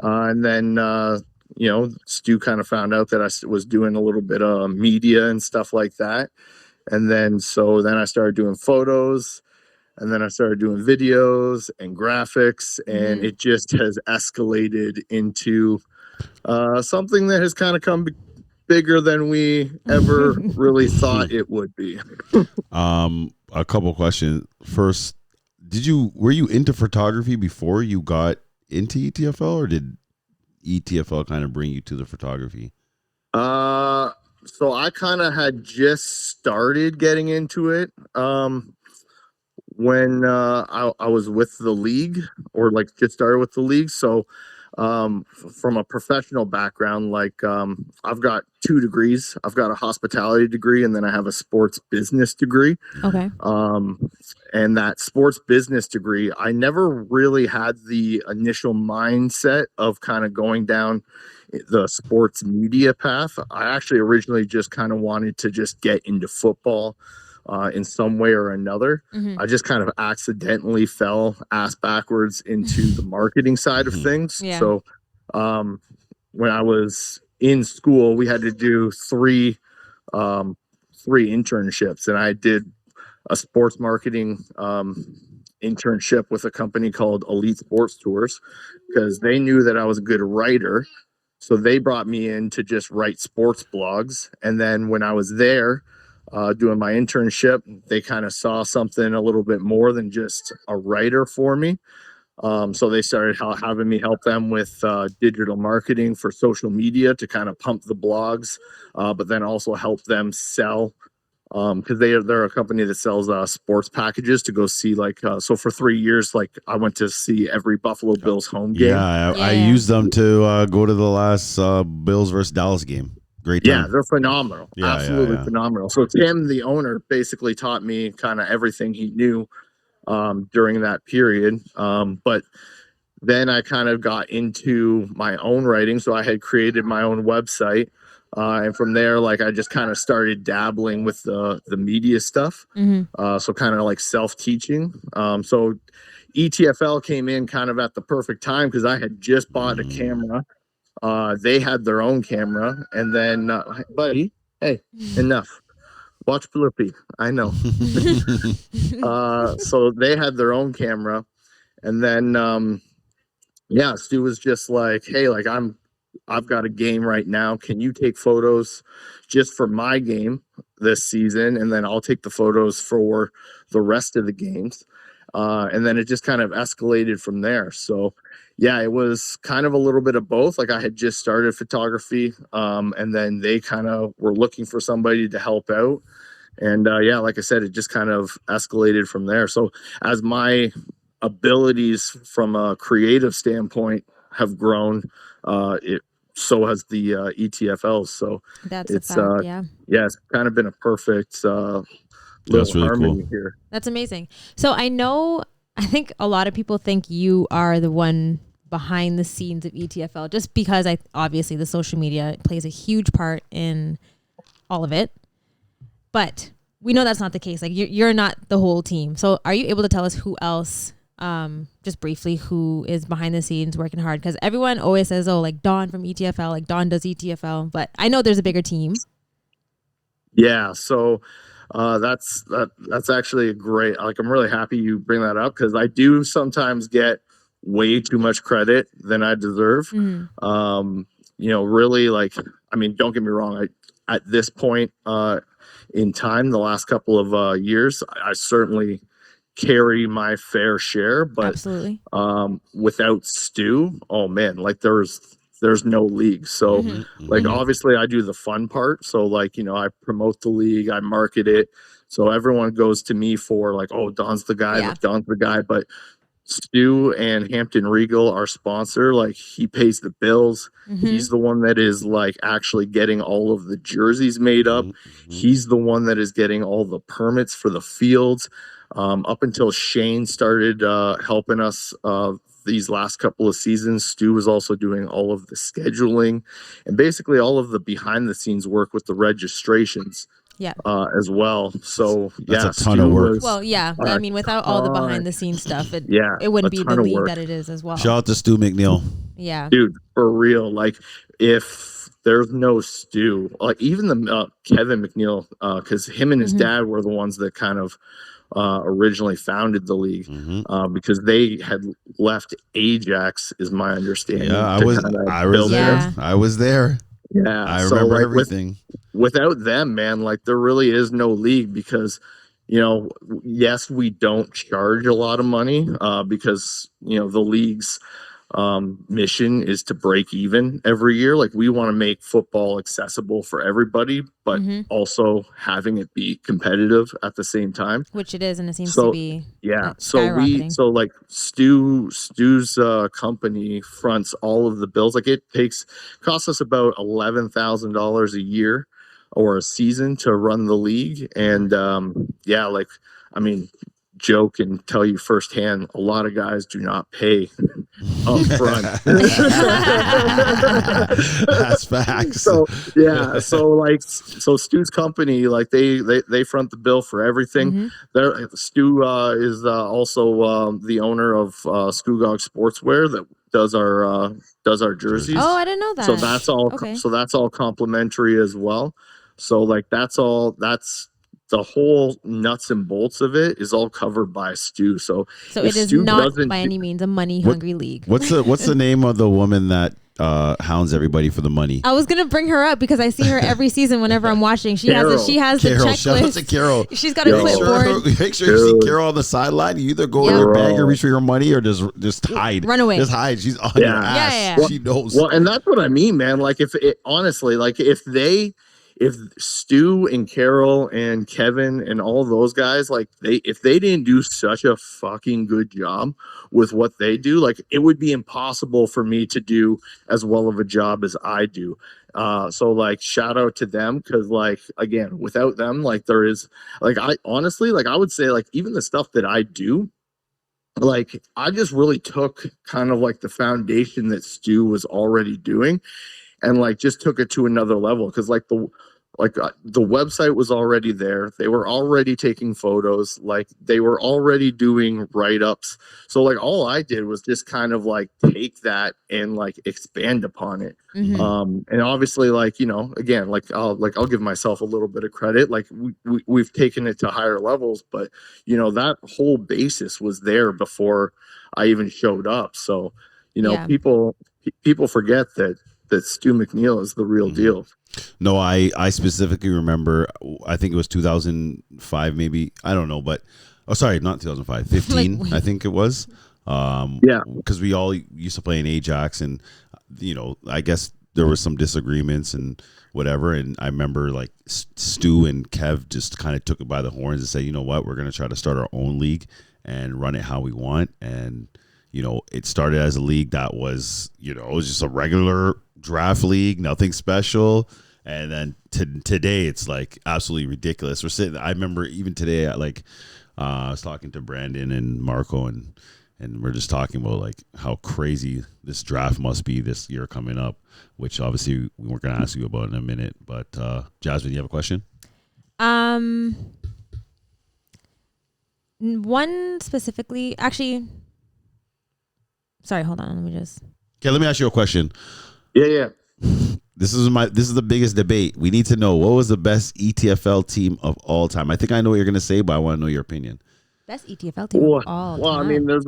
and then Stu kind of found out that I was doing a little bit of media and stuff like that. And then I started doing photos, and then I started doing videos and graphics, and it just has escalated into something that has kind of come bigger than we ever really thought it would be. A couple questions. First, were you into photography before you got into ETFL, or did ETFL kind of bring you to the photography? So I kind of had just started getting into it when I was with the league, or like just started with the league. So from a professional background, like I've got 2 degrees. I've got a hospitality degree, and then I have a sports business degree. Okay. And that sports business degree, I never really had the initial mindset of kind of going down the sports media path. I actually originally just kind of wanted to just get into football in some way or another. I just kind of accidentally fell ass backwards into the marketing side of things. Yeah. So when I was in school, we had to do 3 internships, and I did a sports marketing internship with a company called Elite Sports Tours, because they knew that I was a good writer. So they brought me in to just write sports blogs. And then when I was there doing my internship, they kind of saw something a little bit more than just a writer for me. So they started having me help them with digital marketing for social media to kind of pump the blogs, but then also help them sell, because they're a company that sells sports packages to go see, like, so for 3 years, like, I went to see every Buffalo Bills home game. I used them to go to the last Bills versus Dallas game. Great time. Yeah, they're phenomenal. Absolutely phenomenal. So Tim, the owner, basically taught me kind of everything he knew during that period. But then I kind of got into my own writing. So I had created my own website. And from there, like, I just kind of started dabbling with the media stuff. So kind of like self-teaching. So ETFL came in kind of at the perfect time, because I had just bought a camera. They had their own camera, and then buddy, hey, enough. Watch Blippi. I know. So they had their own camera, and then Stu was just like, hey, like, I've got a game right now. Can you take photos just for my game this season? And then I'll take the photos for the rest of the games. And then it just kind of escalated from there. So yeah, it was kind of a little bit of both. Like, I had just started photography, and then they kind of were looking for somebody to help out. And like I said, it just kind of escalated from there. So as my abilities from a creative standpoint have grown, so has the ETFL. So that's it's a fact, it's kind of been a perfect little really harmony cool here. That's amazing. So I think a lot of people think you are the one behind the scenes of ETFL, just because obviously the social media plays a huge part in all of it. But we know that's not the case. Like, you're not the whole team. So are you able to tell us who else, just briefly, who is behind the scenes working hard? Because everyone always says, oh, like Don from ETFL, like Don does ETFL, but I know there's a bigger team. Yeah. So that's actually a great, like, I'm really happy you bring that up, because I do sometimes get way too much credit than I deserve. Really, like, I mean, don't get me wrong. At this point in time, the last couple of years, I certainly carry my fair share, but absolutely, without Stu, oh man, like, there's no league. So like, obviously I do the fun part. So, like, I promote the league, I market it. So everyone goes to me for, like, oh, Don's the guy, Don's the guy. But Stu and Hampton Regal, our sponsor, like, he pays the bills. He's the one that is, like, actually getting all of the jerseys made up. He's the one that is getting all the permits for the fields. Up until Shane started helping us these last couple of seasons, Stu was also doing all of the scheduling and basically all of the behind the scenes work with the registrations. As well. So that's a ton of work. I mean, without all the behind the scenes stuff, it wouldn't be the league that it is as well. Shout out to Stu McNeil. Yeah. Dude, for real. Like, if there's no Stu, like even the Kevin McNeil, because him and his dad were the ones that kind of originally founded the league, because they had left Ajax, is my understanding. Yeah, I was there. I was there. Yeah, I remember like, everything. Without them, man, like there really is no league, because yes, we don't charge a lot of money because the league's mission is to break even every year. Like, we want to make football accessible for everybody, but also having it be competitive at the same time, which it is, and it seems to be skyrocketing. So like Stu's company fronts all of the bills. Like, it costs us about $11,000 a year or a season to run the league. And like, I mean, Joe can tell you firsthand, a lot of guys do not pay up front. That's facts. So Stu's company, like they front the bill for everything. Stu is also the owner of Dawks Sportswear that does our jerseys. Oh, I didn't know that. So that's all. Okay. So that's all complimentary as well. So like that's the whole nuts and bolts of it is all covered by Stu. So it is not by any means a money hungry league. What's the name of the woman that hounds everybody for the money? I was gonna bring her up because I see her every season whenever I'm watching. She has the checklist. Shout out to Carol. She's got a clipboard. Make sure you see Carol on the sideline. You either go in her bag or reach for your money, or just hide. Run away. Just hide. She's on your ass. Yeah. She knows. Well, and that's what I mean, man. Like, if Stu and Carol and Kevin and all those guys, like if they didn't do such a fucking good job with what they do, like it would be impossible for me to do as well of a job as I do. So like, shout out to them, because like, again, without them, like there is, like, I honestly, like I would say, like even the stuff that I do, like I just really took kind of like the foundation that Stu was already doing and like just took it to another level, because like the website was already there. They were already taking photos. Like they were already doing write-ups. So like all I did was just kind of like take that and like expand upon it. And obviously, like, again, like I'll give myself a little bit of credit. Like we've taken it to higher levels, but that whole basis was there before I even showed up. So, people forget that Stu McNeil is the real deal. No, I specifically remember, I think it was 2005, maybe. I don't know, but, sorry, not 2005, 15, I think it was. Because we all used to play in Ajax, and, I guess there were some disagreements and whatever. And I remember, like, Stu and Kev just kind of took it by the horns and said, you know what, we're going to try to start our own league and run it how we want. And, it started as a league that was, it was just a regular draft league, nothing special. And then today it's like absolutely ridiculous. I remember even today, I was talking to Brandon and Marco, and we're just talking about like how crazy this draft must be this year coming up, which obviously we're going to ask you about in a minute. But Jasmine, you have a question? One specifically, actually. Sorry, hold on. Let me ask you a question. Yeah. This is the biggest debate. We need to know, what was the best ETFL team of all time? I think I know what you're going to say, but I want to know your opinion. Best ETFL team of all time. Well, I mean, there's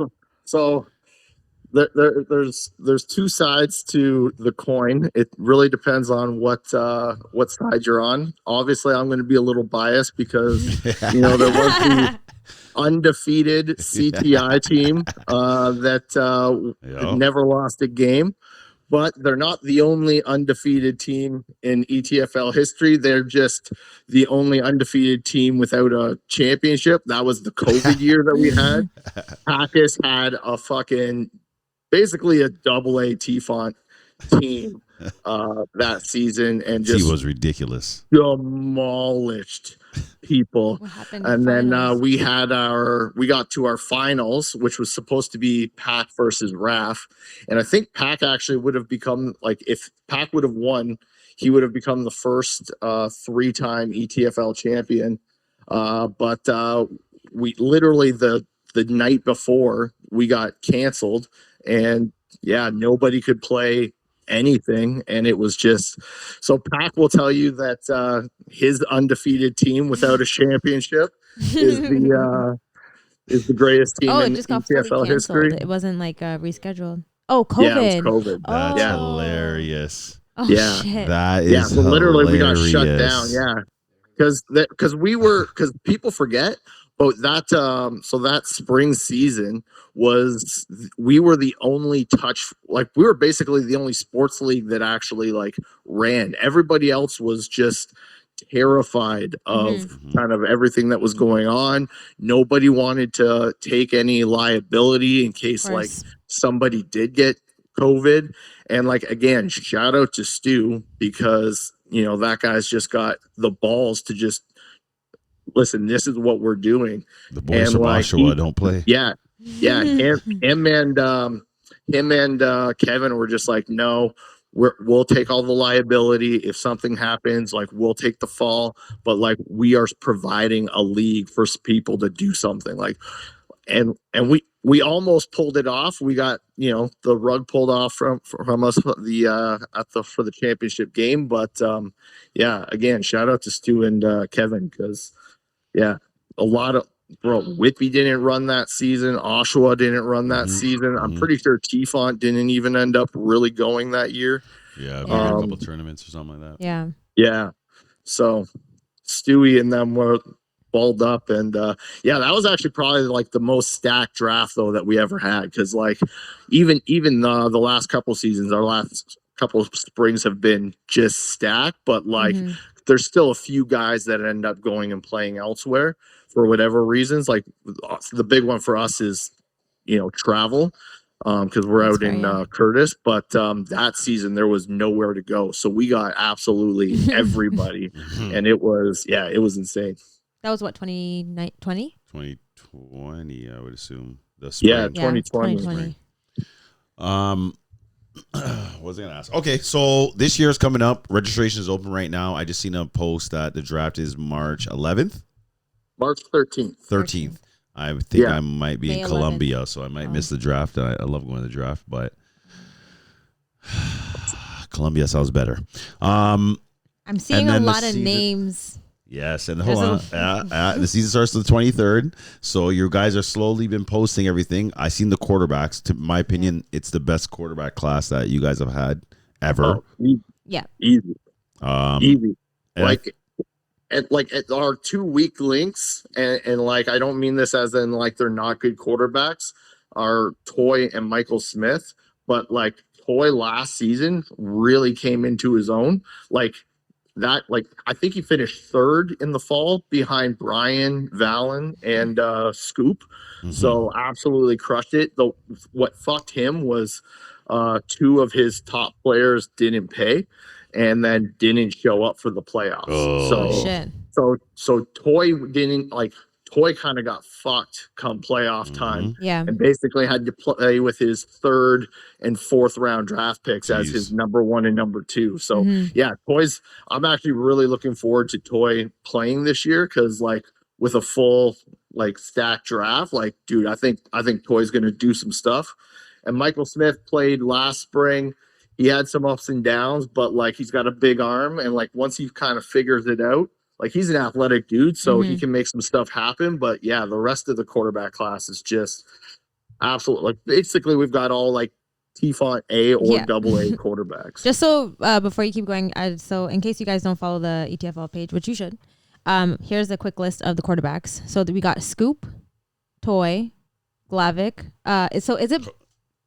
two sides to the coin. It really depends on what side you're on. Obviously, I'm going to be a little biased because there was the undefeated CTI team that never lost a game. But they're not the only undefeated team in ETFL history. They're just the only undefeated team without a championship. That was the COVID year that we had. Pacas had basically a AA T-Font team that season, and just was ridiculous. Demolished people. And then we got to our finals, which was supposed to be Pac versus Raff. And I think Pac actually would have become, like, if Pac would have won, he would have become the first 3-time ETFL champion. But we literally the night before we got canceled, and nobody could play anything, and it was just so. Pac will tell you that his undefeated team without a championship is the greatest team it in just got fully ETFL canceled. history. It wasn't like rescheduled. Oh, COVID. Yeah, it was COVID. That's hilarious. Oh, Yeah. shit. That is so literally we got shut hilarious. down. Yeah, because people forget, but that spring season we were the only we were basically the only sports league that actually like ran. Everybody else was just terrified of kind of everything that was going on. Nobody wanted to take any liability in case like somebody did get COVID. And like, again, shout out to Stu, because that guy's just got the balls to just listen, this is what we're doing. The boys from Oshawa don't play. Yeah. Him and Kevin were just like, no, we'll take all the liability. If something happens, like, we'll take the fall, but like, we are providing a league for people to do something like, and we almost pulled it off. We got, the rug pulled off from us for the championship game. But again, shout out to Stu and Kevin, because a lot of Whitby didn't run that season. Oshawa didn't run that season. I'm pretty sure T-Font didn't even end up really going that year. Yeah, a couple tournaments or something like that. Yeah. So Stewie and them were balled up, and that was actually probably like the most stacked draft though that we ever had, because like even the last couple seasons, our last couple of springs have been just stacked, but like there's still a few guys that end up going and playing elsewhere for whatever reasons. Like the big one for us is travel, because we're out in Curtis, but that season there was nowhere to go, so we got absolutely everybody. And it was insane. That was what, 2020? 2020, I would assume. The spring. Yeah, 2020. What was I gonna ask? Okay, so this year is coming up. Registration is open right now. I just seen a post that the draft is March 11th. March 13th. 13th. I think I might be May in 11th. Columbia, so I might miss the draft. I love going to the draft, but Columbia sounds better. I'm seeing a lot of names. Yes, and hold on. The season starts the 23rd, so you guys are slowly been posting everything. I seen the quarterbacks. To my opinion, it's the best quarterback class that you guys have had ever. Easy. Easy. At our 2 weak links, and like, I don't mean this as in like they're not good quarterbacks, are Toy and Michael Smith, but like Toy last season really came into his own. Like that, like I think he finished third in the fall behind Brian Vallon and Scoop. So absolutely crushed it. Though what fucked him was two of his top players didn't pay and then didn't show up for the playoffs. So Toy didn't like. Toy kind of got fucked come playoff time, and basically had to play with his third and fourth round draft picks as his number one and number two. So Toy's. I'm actually really looking forward to Toy playing this year, because like with a full like stacked draft, like dude, I think Toy's going to do some stuff. And Michael Smith played last spring. He had some ups and downs, but like he's got a big arm, and like once he kind of figures it out. Like he's an athletic dude, so he can make some stuff happen. But yeah, the rest of the quarterback class is just absolutely like basically we've got all like T-Font A or double A quarterbacks. Just so before you keep going, so in case you guys don't follow the ETFL page, which you should, here's a quick list of the quarterbacks. So we got Scoop, Toy, Glavic. So is it?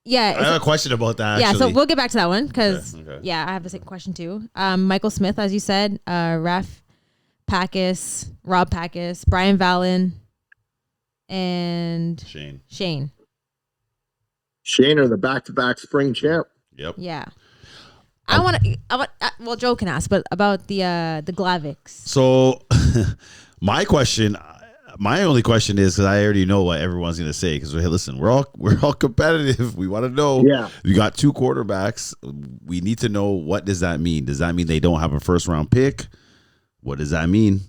Yeah, I have a question about that. Yeah, actually. so we'll get back to that one because I have the same question too. Michael Smith, as you said, Ruff Pacas, Rob Pacas, Brian Vallon, and Shane are the back-to-back spring champ. Yep. Yeah. I want well, Joe can ask, but about the Glavics. So my only question is, because I already know what everyone's going to say, because listen, we're all competitive. We want to know. Yeah. We got two quarterbacks. We need to know, what does that mean? Does that mean they don't have a first round pick? What does that mean?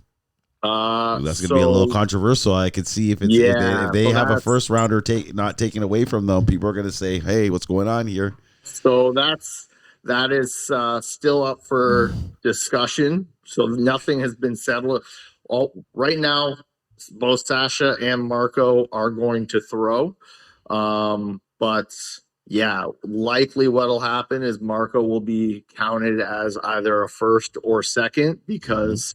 That's gonna be a little controversial. I could see if they have a first rounder not taken away from them, people are gonna say, "Hey, what's going on here?" So that is still up for discussion. So nothing has been settled. Right now, both Sasha and Marco are going to throw, but yeah, likely what'll happen is Marco will be counted as either a first or second because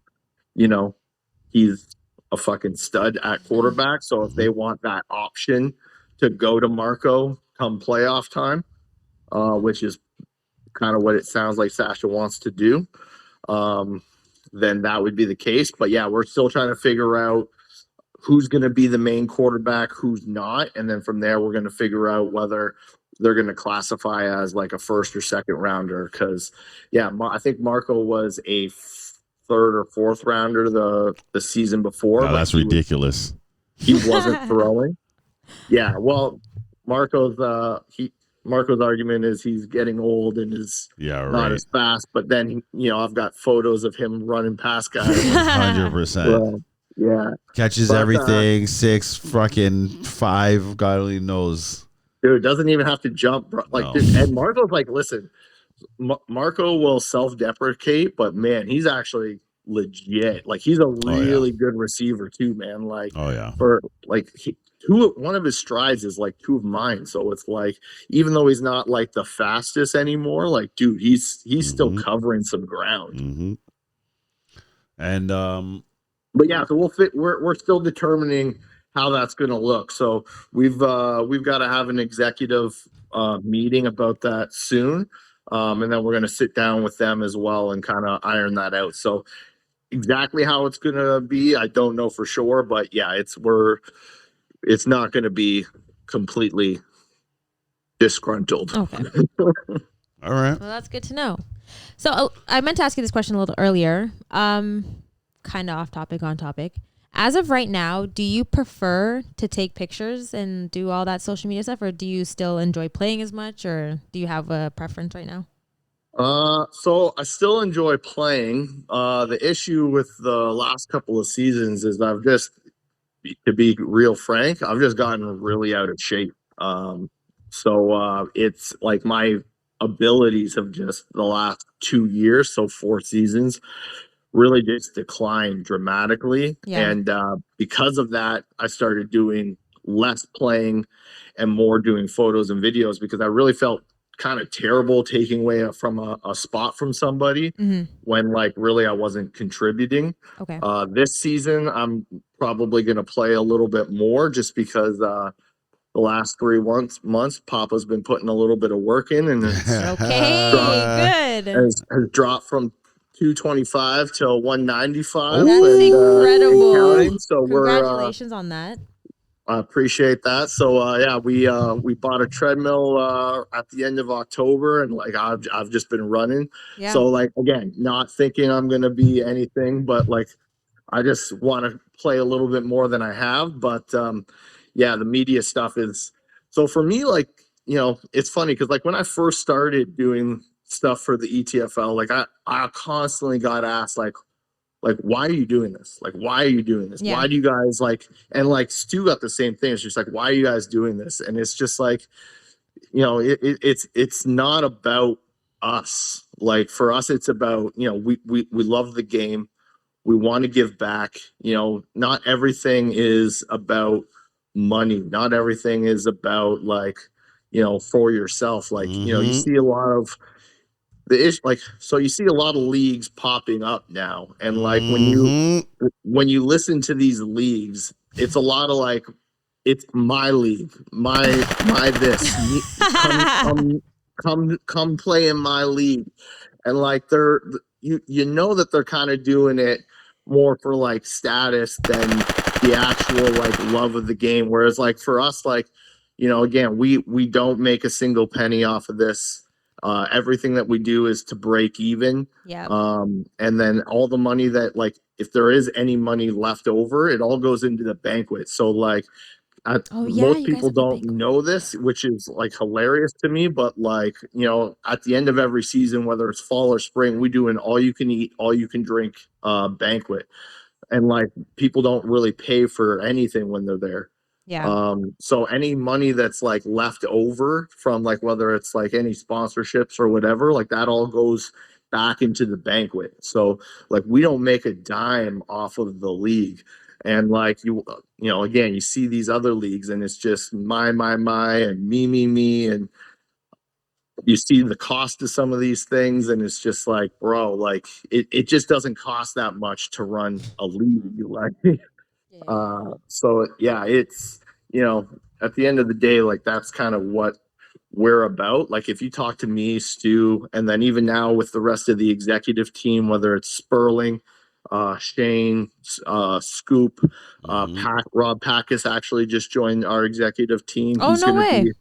he's a fucking stud at quarterback. So if they want that option to go to Marco come playoff time, which is kind of what it sounds like Sasha wants to do, then that would be the case. But yeah, we're still trying to figure out who's going to be the main quarterback, who's not. And then from there, we're going to figure out whether they're going to classify as like a first or second rounder. Because, yeah, I think Marco was a third or fourth rounder the season before. Oh, that's ridiculous. He wasn't throwing. Yeah, well, Marco's argument is he's getting old and is not as fast. But then, I've got photos of him running past guys. 100%. Yeah. Catches everything, 6, fucking 5, God only knows. Dude, doesn't even have to jump. Bro. Dude, and Marco's like, listen, Marco will self-deprecate, but man, he's actually legit. Like, he's a really good receiver too, man. Like, for like one of his strides is like 2 of mine. So it's like, even though he's not like the fastest anymore, like, dude, he's still covering some ground. And but yeah, so we're still determining how that's going to look. So we've got to have an executive meeting about that soon. And then we're going to sit down with them as well and kind of iron that out. So exactly how it's going to be, I don't know for sure, but yeah, it's not going to be completely disgruntled. Okay. All right. Well, that's good to know. So I meant to ask you this question a little earlier. Kind of off topic, on topic. As of right now, do you prefer to take pictures and do all that social media stuff, or do you still enjoy playing as much, or do you have a preference right now? So I still enjoy playing. The issue with the last couple of seasons is to be real frank, I've just gotten really out of shape. So it's like my abilities have just the last 2 years, so 4 seasons, really just declined dramatically. And because of that, I started doing less playing and more doing photos and videos because I really felt kind of terrible taking away from a spot from somebody when like really I wasn't contributing. Okay. This season, I'm probably going to play a little bit more just because the last 3 months, Papa's been putting a little bit of work in and good. Has dropped from 225 to 195. That's incredible. So congratulations on that. I appreciate that. So yeah, we bought a treadmill at the end of October, and like I've just been running. Yeah. So like again, not thinking I'm gonna be anything, but like I just want to play a little bit more than I have. But yeah, the media stuff is so for me. Like it's funny because like when I first started doing stuff for the ETFL, like I constantly got asked like why are you doing this? Like why are you doing this? Why do you guys like, and like Stu got the same thing. It's just like, why are you guys doing this? And it's just like, it's not about us. Like for us, it's about, we love the game. We want to give back. Not everything is about money. Not everything is about like, for yourself. Like, you see a lot of the issue, like, so you see a lot of leagues popping up now, and like when you listen to these leagues, it's a lot of like, it's my league, my this, come play in my league, and like they're that they're kind of doing it more for like status than the actual like love of the game. Whereas like for us, like again, we don't make a single penny off of this. Everything that we do is to break even. Yeah. And then all the money that like, if there is any money left over, it all goes into the banquet. So like, most people don't know this, which is like hilarious to me. But like, at the end of every season, whether it's fall or spring, we do an all you can eat, all you can drink banquet. and like people don't really pay for anything when they're there. Yeah. So any money that's like left over from like whether it's like any sponsorships or whatever, like that all goes back into the banquet. So like we don't make a dime off of the league. And like you know, again, you see these other leagues and it's just my and me, and you see the cost of some of these things and it's just like, bro, like it just doesn't cost that much to run a league. Like so yeah, it's, you know, at the end of the day, like that's kind of what we're about. Like if you talk to me, Stu, and then even now with the rest of the executive team, whether it's Sperling, Shane, Scoop, Rob Pacas actually just joined our executive team. Oh, He's no gonna way. be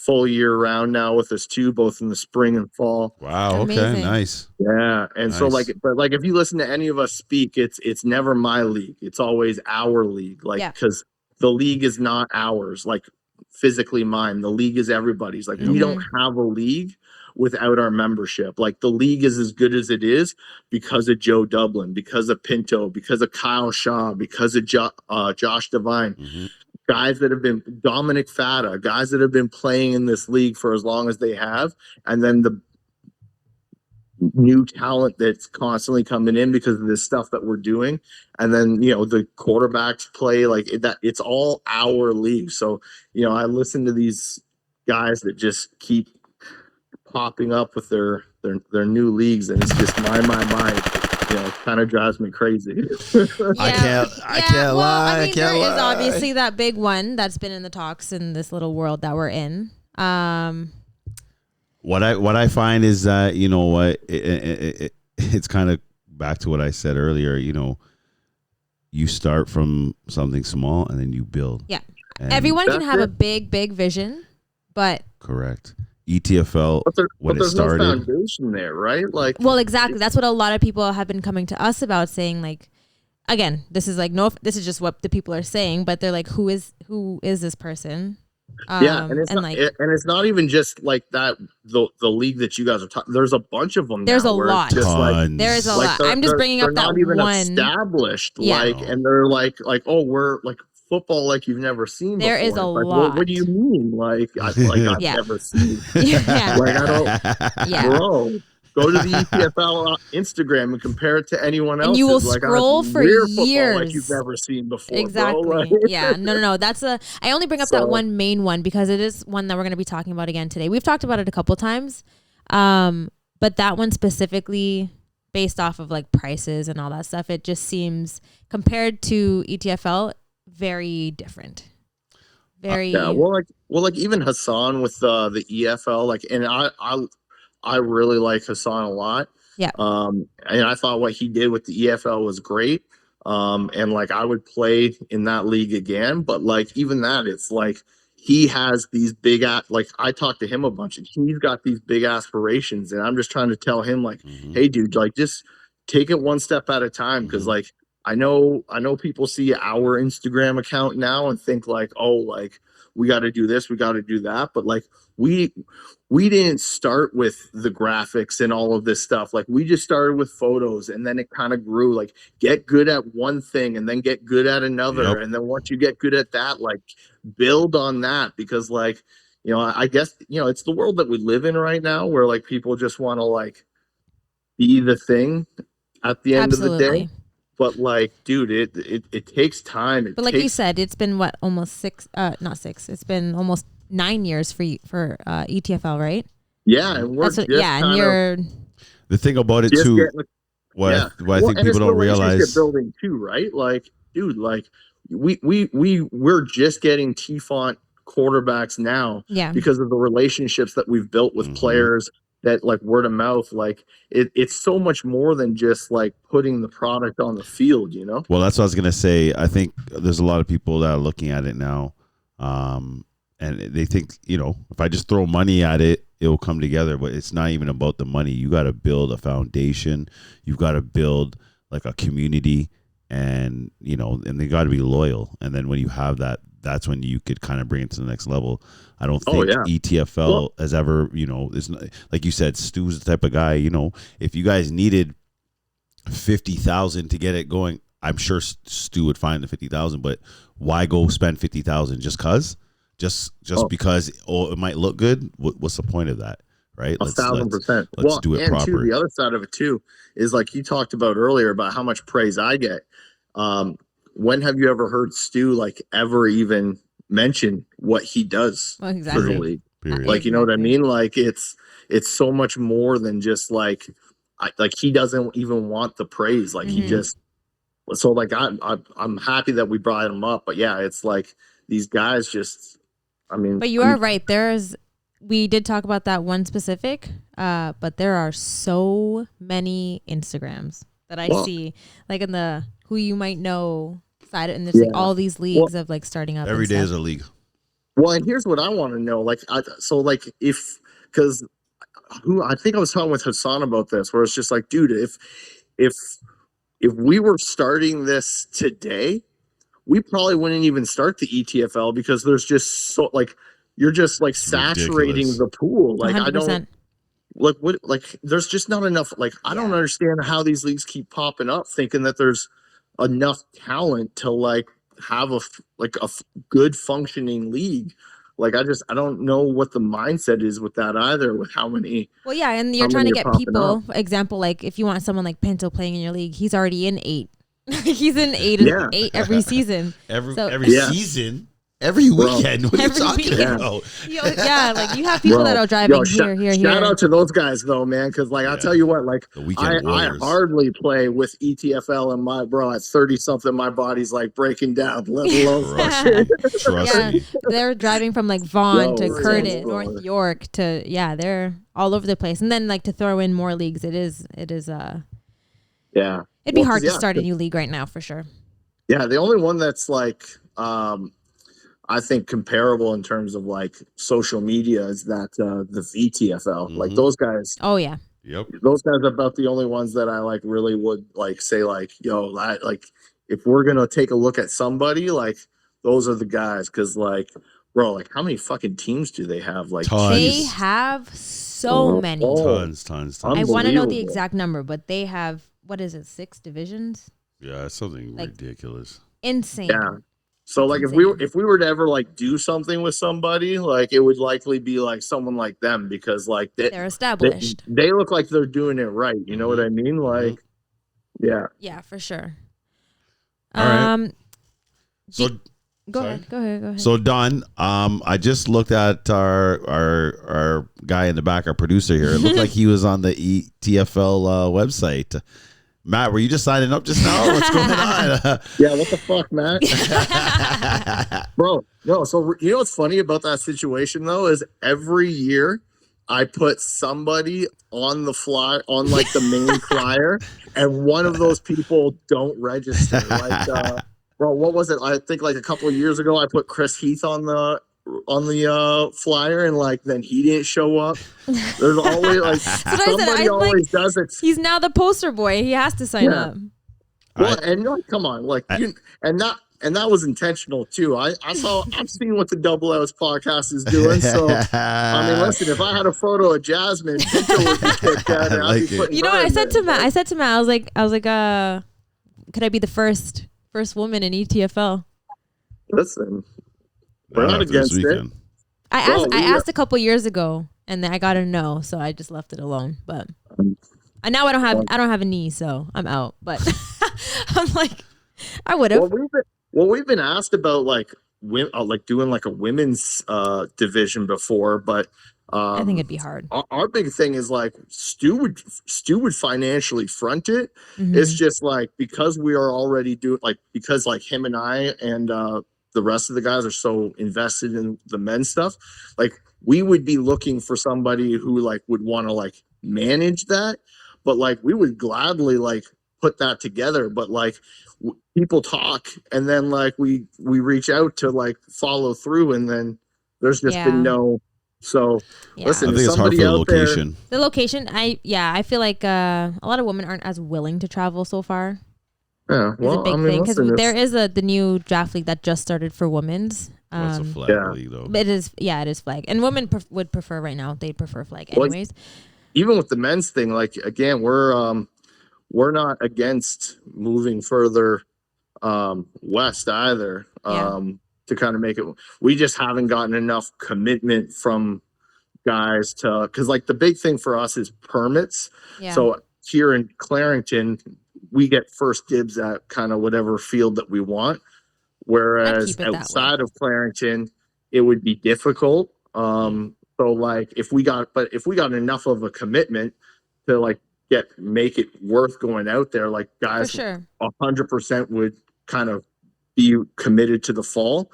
full year round now with us too, both in the spring and fall. Wow. Amazing. Okay. Nice. Yeah. And so Nice. like, but like if you listen to any of us speak, it's never my league. It's always our league. Like, because the league is not ours, like physically mine. The league is everybody's. Like we don't have a league without our membership. Like the league is as good as it is because of Joe Dublin, because of Pinto, because of Kyle Shaw, because of Josh Devine. Guys that have been Dominic Fata, guys that have been playing in this league for as long as they have, and then the new talent that's constantly coming in because of this stuff that we're doing, and then you know the quarterbacks play like that. It's all our league. So you know I listen to these guys that just keep popping up with their new leagues, and it's just my. You know, it kind of drives me crazy. I can't lie. I mean, there lie. is obviously that big one that's been in the talks in this little world that we're in. What I find is that, you know what, it's kind of back to what I said earlier. You know, you start from something small and then you build. Yeah, and everyone can have a big vision, but correct. ETFL when it started, no foundation there, right? Like, well, exactly. That's what a lot of people have been coming to us about, saying like, again, this is just what the people are saying, but they're like, who is this person? And it's not even just like that. The league that you guys are talking, there's a bunch of them. There's now a lot. Just like, there is a lot. I'm just bringing up that not even one established. Yeah. Like, and they're like, oh, we're like football like you've never seen there before. Is a like, lot. What do you mean? Like I've never seen. Yeah. Like I don't. Bro, go to the ETFL Instagram and compare it to anyone else. And you will scroll for years like you've never seen before. Exactly. Bro. Like, yeah. No. That's I only bring up that one main one because it is one that we're going to be talking about again today. We've talked about it a couple times, but that one specifically, based off of like prices and all that stuff, it just seems compared to ETFL very different. Very well like even Hassan with the EFL, like, and I really like Hassan a lot. Yeah. And I thought what he did with the EFL was great. And like I would play in that league again, but like even that, it's like he has these big like I talked to him a bunch and he's got these big aspirations, and I'm just trying to tell him like, hey dude, like just take it one step at a time, because like I know people see our Instagram account now and think like, oh, like we got to do this, we got to do that, but like we didn't start with the graphics and all of this stuff. Like we just started with photos, and then it kind of grew. Like get good at one thing and then get good at another, and then once you get good at that, like build on that, because like, you know, I guess, you know, it's the world that we live in right now where like people just want to like be the thing at the end of the day. But like, dude, it takes time. But like you said, it's been what, almost it's been almost 9 years for ETFL, right? Yeah, and we're the thing about it too. I think people don't realize building too, right? Like, dude, like we're just getting T-Font quarterbacks now, because of the relationships that we've built with players. That like word of mouth, like it's so much more than just like putting the product on the field, you know? Well, that's what I was going to say. I think there's a lot of people that are looking at it now. And they think, you know, if I just throw money at it, it will come together, but it's not even about the money. You got to build a foundation. You've got to build like a community, and, you know, and they got to be loyal. And then when you have that, that's when you could kind of bring it to the next level. I don't think ETFL has ever, you know, it's not, like you said, Stu's the type of guy, you know, if you guys needed 50,000 to get it going, I'm sure Stu would find the 50,000, but why go spend 50,000 just because it might look good? What's the point of that? Right? 1,000%. Let's do it and proper. The other side of it too is like you talked about earlier about how much praise I get. When have you ever heard Stu like ever even mention what he does for the league? Period. Like, you know what I mean? Like it's so much more than just like he doesn't even want the praise. Like he just, so like I'm happy that we brought him up, but yeah, it's like these guys just, but you are right. We did talk about that one specific, but there are so many Instagrams that I see, like in the who you might know side, and there's like all these leagues of like starting up. Every day is a league. Well, and here's what I want to know, like, because I think I was talking with Hassan about this, where it's just like, dude, if we were starting this today, we probably wouldn't even start the ETFL because there's just so like. You're just like saturating the pool. Like 100%. I don't there's just not enough. Like, I don't understand how these leagues keep popping up thinking that there's enough talent to like have a good functioning league. Like, I don't know what the mindset is with that either, with how many. Well, yeah. And you're trying to get people, example, like if you want someone like Pinto playing in your league, he's already in 8. He's in 8 every season. Every season. Every weekend. What are you talking about? Yeah, like you have people that are driving here. Shout out to those guys though, man, because like I'll tell you what, like I hardly play with ETFL and my bro at 30 something. My body's like breaking down. Let alone trust me. They're driving from like Vaughan to Curtis, North York to they're all over the place. And then like to throw in more leagues, it is it'd be hard to start a new league right now for sure. Yeah, the only one that's like I think comparable in terms of like social media is that the VTFL, like those guys. Oh yeah. Yep. Those guys are about the only ones that I like really would like say like, yo, like if we're gonna take a look at somebody, like those are the guys, because like, bro, like how many fucking teams do they have? Like tons. They have so many. Tons. I want to know the exact number, but they have, what is it, 6 divisions? Yeah, it's something like, ridiculous. Insane. Yeah. So like if we were to ever like do something with somebody, like it would likely be like someone like them, because like they're established. They look like they're doing it right. You know what I mean? Like, yeah, for sure. All right. So go ahead. So Don, I just looked at our guy in the back, our producer here. It looked like he was on the ETFL website. Matt, were you just signing up just now? What's going on? Yeah, what the fuck, Matt? Bro, no. So you know what's funny about that situation though is every year I put somebody on the like the main flyer, and one of those people don't register. Like, bro, what was it? I think like a couple of years ago, I put Chris Heath on the flyer, and like then he didn't show up. There's always like somebody always does it. He's now the poster boy. He has to sign up. Well, and like, come on, like and that was intentional too. I've seen what the Double Outs podcast is doing. So I mean, listen, if I had a photo of Jasmine, Pinto would be kicked out. You know what I said to Matt? I said to Matt, I was like, could I be the first woman in ETFL? Listen. We're not against it. I asked a couple years ago, and then I got a no, so I just left it alone. But now I don't have a knee, so I'm out. But I'm like, I would have. Well, we've been asked about like doing like a women's division before, but I think it'd be hard. Our big thing is like Stu would financially front it. It's just like because we are already doing because him and I and the rest of the guys are so invested in the men's stuff. Like we would be looking for somebody who like would want to like manage that, but like we would gladly like put that together. But like people talk, and then like we reach out to like follow through, and then there's just been no. So listen, I think it's hard for the location. The location, I feel like a lot of women aren't as willing to travel so far. Yeah, well, it's a big thing because there is the new draft league that just started for women's. It's a flag league though. It is flag, and women would prefer right now. They'd prefer flag anyways. Even with the men's thing, like again, we're not against moving further West either. To kind of make it, we just haven't gotten enough commitment from guys to, because like the big thing for us is permits. So here in Clarington, we get first dibs at kind of whatever field that we want, whereas outside of Clarington it would be difficult. So like if we got enough of a commitment to like make it worth going out there, like guys 100% would kind of be committed to the fall,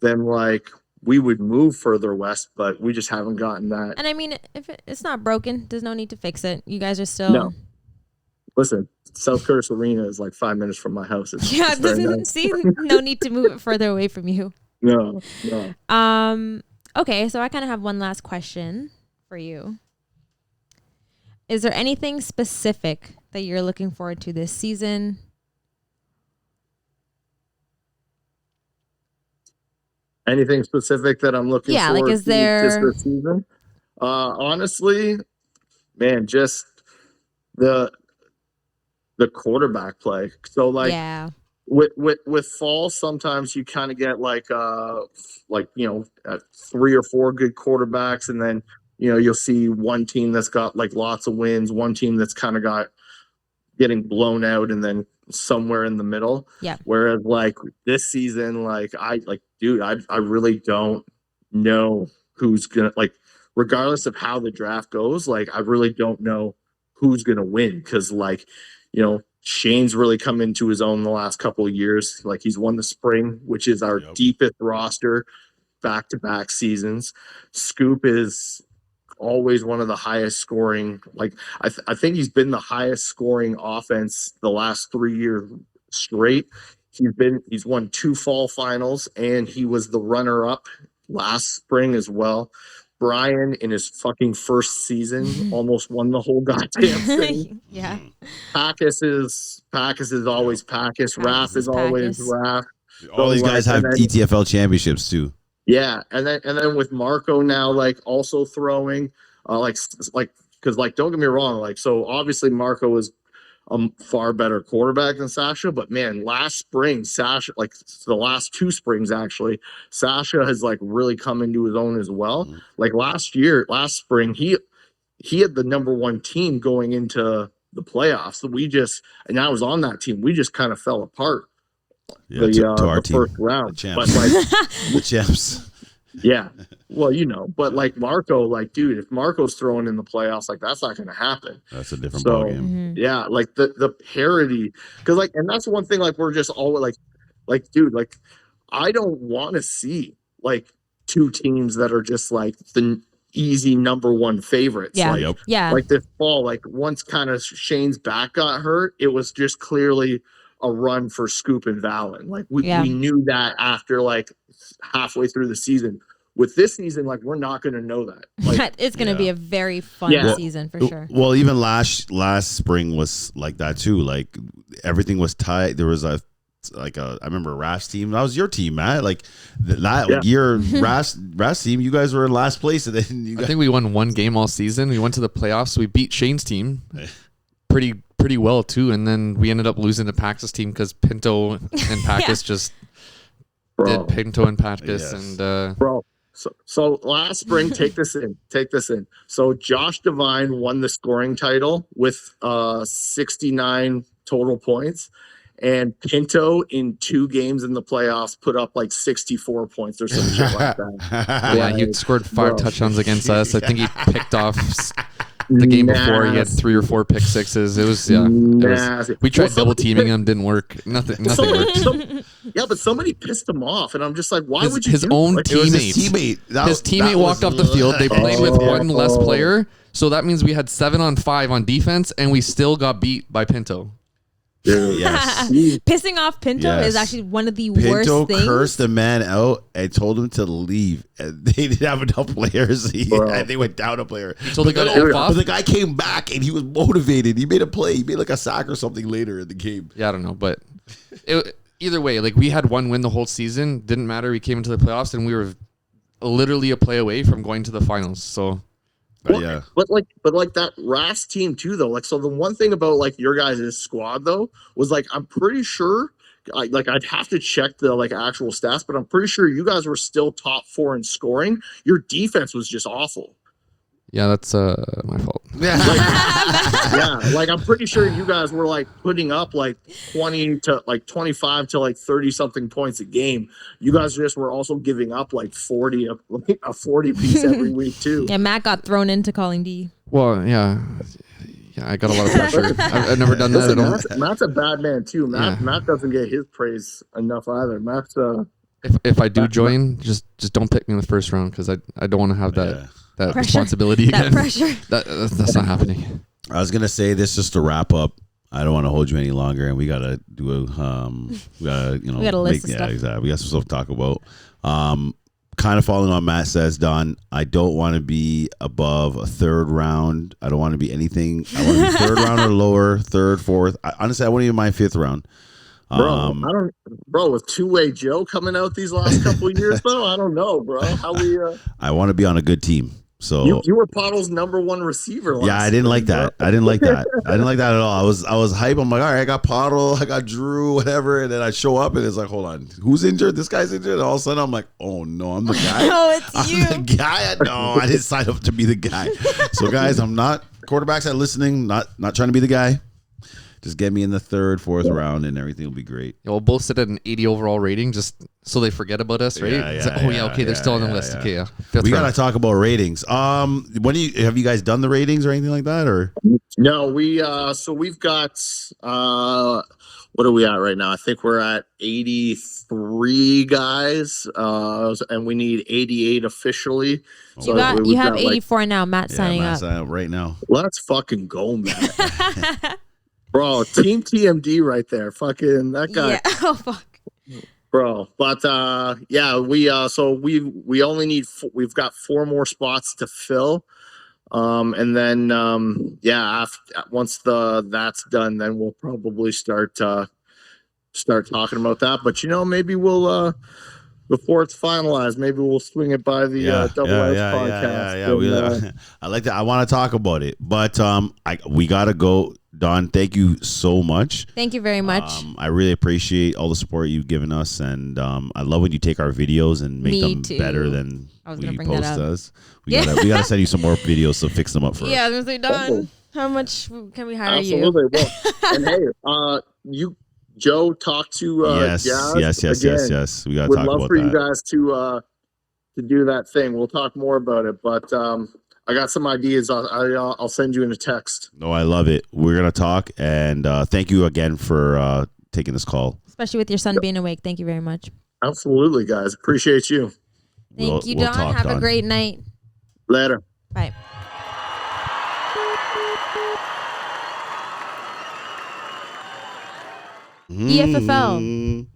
then like we would move further west, but we just haven't gotten that. And I mean, if it's not broken, there's no need to fix it. You guys are still... No. Listen, South Curtis Arena is like 5 minutes from my house. It doesn't see no need to move it further away from you. No. Okay, so I kind of have one last question for you. Is there anything specific that you're looking forward to this season? Anything specific that I'm looking forward like is to there this season? Honestly, man, just the quarterback play. So like with fall, sometimes you kind of get like 3 or 4 good quarterbacks, and then you'll see one team that's got like lots of wins, one team that's kind of getting blown out, and then somewhere in the middle. Whereas like this season, like I really don't know who's gonna, like, regardless of how the draft goes, like I really don't know who's gonna win, because like Shane's really come into his own the last couple of years. Like he's won the spring, which is our deepest roster, back-to-back seasons. Scoop is always one of the highest scoring. Like I think he's been the highest scoring offense the last 3 years straight. He's won 2 fall finals, and he was the runner-up last spring as well. Brian, in his fucking first season, almost won the whole goddamn thing. Pacas is always Pacas. Raff is always Raff. All these guys have ETFL championships too. Yeah, and then with Marco now, like also throwing, because don't get me wrong, like so obviously Marco is a far better quarterback than Sasha, but man, last spring Sasha, like the last 2 springs actually, Sasha has like really come into his own as well. Like last spring, he had the number 1 team going into the playoffs. So and I was on that team. We just kind of fell apart. To our team, first round, but like the champs. Yeah, well, but like Marco, like dude, if Marco's throwing in the playoffs, like that's not going to happen. That's a different ballgame. Yeah, like the parity, because like, and that's one thing. Like we're just always like dude, like I don't want to see like 2 teams that are just like the easy number 1 favorites. Like this fall, like once kind of Shane's back got hurt, it was just clearly a run for Scoop and Valen. Like we knew that after like halfway through the season. With this season, like we're not going to know that. Like, it's going to be a very fun season for sure. Well, even last spring was like that too. Like everything was tight. There was I remember Raph's team. That was your team, Matt. Like year Raph's team, you guys were in last place, and then I think we won 1 game all season. We went to the playoffs. We beat Shane's team pretty well too, and then we ended up losing to Pacas' team because Pinto and Pacas did Pinto and Pacas and bro. So last spring, take this in. So Josh Devine won the scoring title with 69 total points, and Pinto in 2 games in the playoffs put up like 64 points or some shit like that. He scored 5 touchdowns against us. I think he picked off the game before. He had 3 or 4 pick sixes. It was we tried double teaming him, didn't work. Nothing worked. But somebody pissed him off, and I'm just like, why would you? His own teammate. His teammate walked off the field. They played with 1 less player, so that means we had 7-on-5 on defense, and we still got beat by Pinto. Yes. Pissing off Pinto is actually one of the worst things. Pinto cursed the man out and told him to leave. And they didn't have enough players. And they went down a player. So they got off. But the guy came back and he was motivated. He made a play. He made like a sack or something later in the game. Yeah, I don't know, but either way, like we had 1 win the whole season. Didn't matter. We came into the playoffs and we were literally a play away from going to the finals. So. But like that Raph's team too, though. Like, so the one thing about like your guys' squad though was like, I'm pretty sure I'd have to check the like actual stats, but I'm pretty sure you guys were still top 4 in scoring. Your defense was just awful. Yeah, that's my fault. Yeah. Like I'm pretty sure you guys were like putting up like 20 to like 25 to like 30 something points a game. You guys just were also giving up like 40 a 40 piece every week too. Yeah, Matt got thrown into calling D. Well, yeah, I got a lot of pressure. I've never done that at all. Matt's a bad man too. Matt doesn't get his praise enough either. Matt's if I do join, just don't pick me in the first round because I don't want to have that pressure. Responsibility again. That pressure. That's not happening. I was gonna say this just to wrap up. I don't want to hold you any longer, and we gotta do a we gotta list of stuff. Exactly. We got some stuff to talk about. Kind of following on Matt says, Don, I don't want to be above a third round. I don't want to be anything. I want to be third round or lower, third, fourth. Honestly, I wouldn't even mind fifth round. Bro, with two-way Joe coming out these last couple of years, though, I don't know, bro. How we? I want to be on a good team. So you were Pottle's #1 receiver. Yeah, I didn't like that. I didn't like that. I didn't like that at all. I was hype. I'm like, all right, I got Pottle, I got Drew, whatever, and then I show up and it's like, hold on, who's injured? This guy's injured. And all of a sudden, I'm like, oh no, I'm the guy. No, it's I'm you. the guy. No, I didn't sign up to be the guy. So guys, I'm not quarterbacks that listening. Not trying to be the guy. Just get me in the third, fourth round, and everything will be great. Yeah, we'll both sit at an 80 overall rating, just so they forget about us, right? Okay, they're still on the list. Okay, yeah. We gotta talk about ratings. When have you guys done the ratings or anything like that, or? No, we've got what are we at right now? I think we're at 83 guys, and we need 88 officially. So you have 84 now. Matt's signing up right now. Let's fucking go, Matt. Bro, Team TMD right there. Fucking that guy. Yeah. Oh fuck. Bro, but we only need we've got 4 more spots to fill. And then once that's done, then we'll probably start talking about that. But maybe we'll before it's finalized, maybe we'll swing it by the Double S podcast. Yeah. I like that. I want to talk about it, but we gotta go. Don, thank you so much. Thank you very much. I really appreciate all the support you've given us, and I love when you take our videos and make them better than we post us. We gotta send you some more videos to fix them up for us. Yeah, I was gonna say, Don, how much can we hire you? Absolutely. Well, and hey, Joe, talk to Jazz. Yes. We gotta talk about that. Would love for you guys to do that thing. We'll talk more about it, but I got some ideas. I'll send you in a text. No, I love it. We're going to talk, and thank you again for taking this call. Especially with your son being awake. Thank you very much. Absolutely, guys. Appreciate you. Thank you, Don. Have a great night. Later. Bye. EFFL.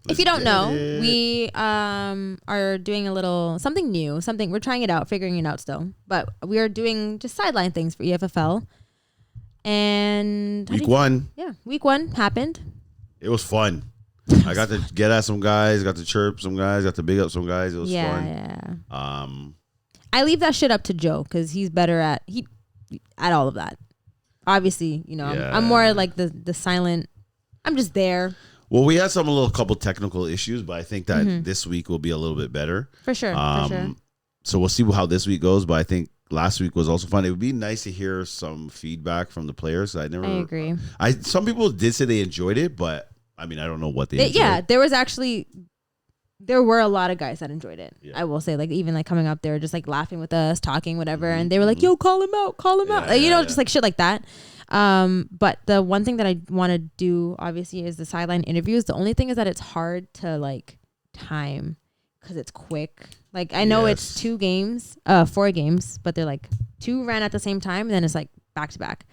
If you don't know, we are doing a little something new. We're trying it out, figuring it out still. But we are doing just sideline things for EFFL. And week 1 happened. It was fun. I got to get at some guys, got to chirp some guys, got to big up some guys. It was fun. Yeah. I leave that shit up to Joe because he's better at all of that. Obviously, I'm more like the silent. I'm just there. Well, we had a couple technical issues, but I think that this week will be a little bit better. For sure. So we'll see how this week goes, but I think last week was also fun. It would be nice to hear some feedback from the players. I agree. Some people did say they enjoyed it, but I mean, I don't know what they enjoyed. Yeah, there were a lot of guys that enjoyed it. Yeah. I will say, even coming up, they were just laughing with us, talking, whatever, and they were like, "Yo, call him out." Just shit like that. But the one thing that I want to do, obviously, is the sideline interviews. The only thing is that it's hard to time because it's quick. I know it's 4 games, but they're 2 ran at the same time, and then it's back to back.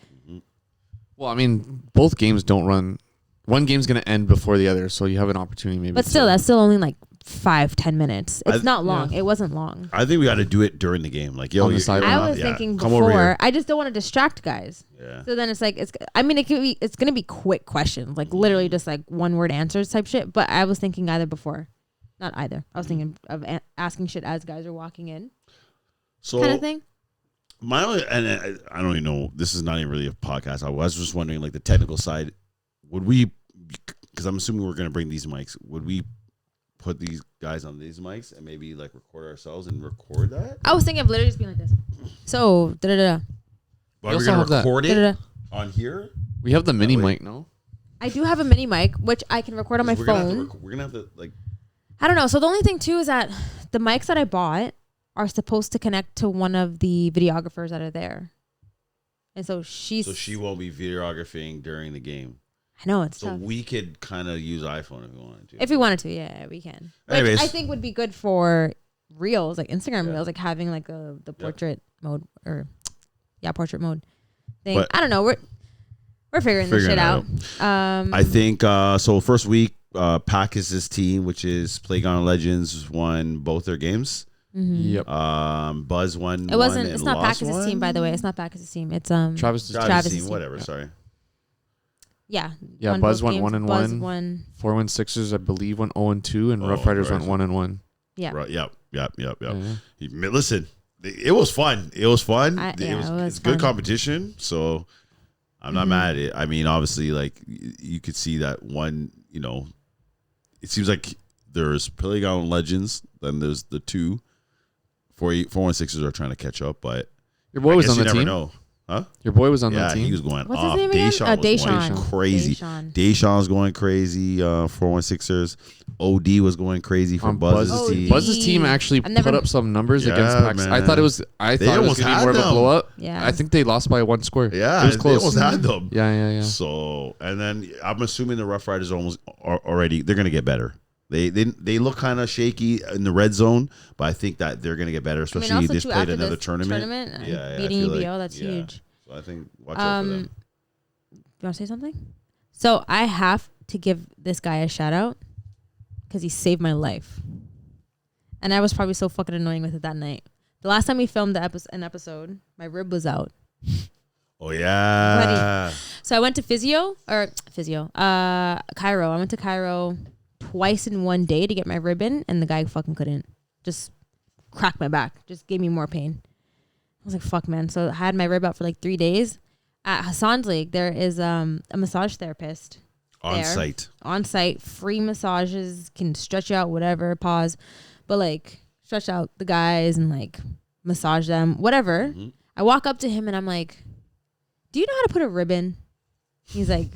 Well, I mean, both games don't run. One game's going to end before the other, so you have an opportunity maybe. But still, that's still only 5-10 minutes. It's not long. Yeah. It wasn't long. I think we got to do it during the game. I was thinking before. I just don't want to distract guys. Yeah. So then it's it's gonna be quick questions, literally just one word answers type shit. But I was thinking not either. I was thinking of asking shit as guys are walking in, so kind of thing. My only, and I don't even know. This is not even really a podcast. I was just wondering, the technical side. Would we because I'm assuming we're gonna bring these mics. Would we put these guys on these mics and maybe like record ourselves and record that? I was thinking of literally just being like this. So But are we gonna record it on here? We have the mini mic, no? I do have a mini mic, which I can record on my phone. We're gonna have to like. I don't know. So the only thing too is that the mics that I bought are supposed to connect to one of the videographers that are there, and so she won't be videographing during the game. I know it's so tough. We could kind of use iPhone if we wanted to. If we wanted to, yeah, we can. Anyways, I think would be good for reels, like Instagram reels, like having like the portrait mode portrait mode thing. But I don't know. We're figuring this shit out. I think so. First week, Pacas' team, which is Playground Legends, won both their games. Mm-hmm. Yep. Buzz won. It wasn't. It's not Pacas' team, by the way. It's not Pacas' team. It's Travis' team. Whatever. Yeah. Sorry. Yeah. Buzz won 1-1. Buzz won. 416ers, I believe, went 0-2, and Ruff Ryderz went 1-1. Yeah. Right. Yep. Listen, it was fun. It was fun. It's good competition. So I'm not mad at it. I mean, obviously, like you could see that one. You know, it seems like there's Playground Legends. Then there's the two. 416ers are trying to catch up, but your boy was on the team. Know. Huh? Your boy was on the team. Yeah, he was going What's off. His name again? Deshaun was going crazy. Deshaun's going crazy. 416ers. OD was going crazy for Buzz's team. Buzz's team actually put up some numbers against Pacas. I thought it was going to be more of a blow up. Yeah. I think they lost by 1 score. Yeah, it was close. They almost had them. Yeah. So, and then I'm assuming the Ruff Ryderz already they're going to get better. They look kind of shaky in the red zone, but I think that they're going to get better, especially they just played another tournament. Beating EBO, that's huge. So I think watch out for them. You want to say something? So I have to give this guy a shout out because he saved my life. And I was probably so fucking annoying with it that night. The last time we filmed an episode, my rib was out. Oh, yeah. So I went to Cairo. I went to Cairo twice in one day to get my rib in, and the guy fucking couldn't. Just cracked my back. Just gave me more pain. I was like, fuck, man. So I had my rib out for like 3 days. At Hassan's League, there is a massage therapist. On site. Free massages, can stretch you out, whatever, pause. But like, stretch out the guys and like massage them, whatever. Mm-hmm. I walk up to him and I'm like, do you know how to put a rib in? He's like,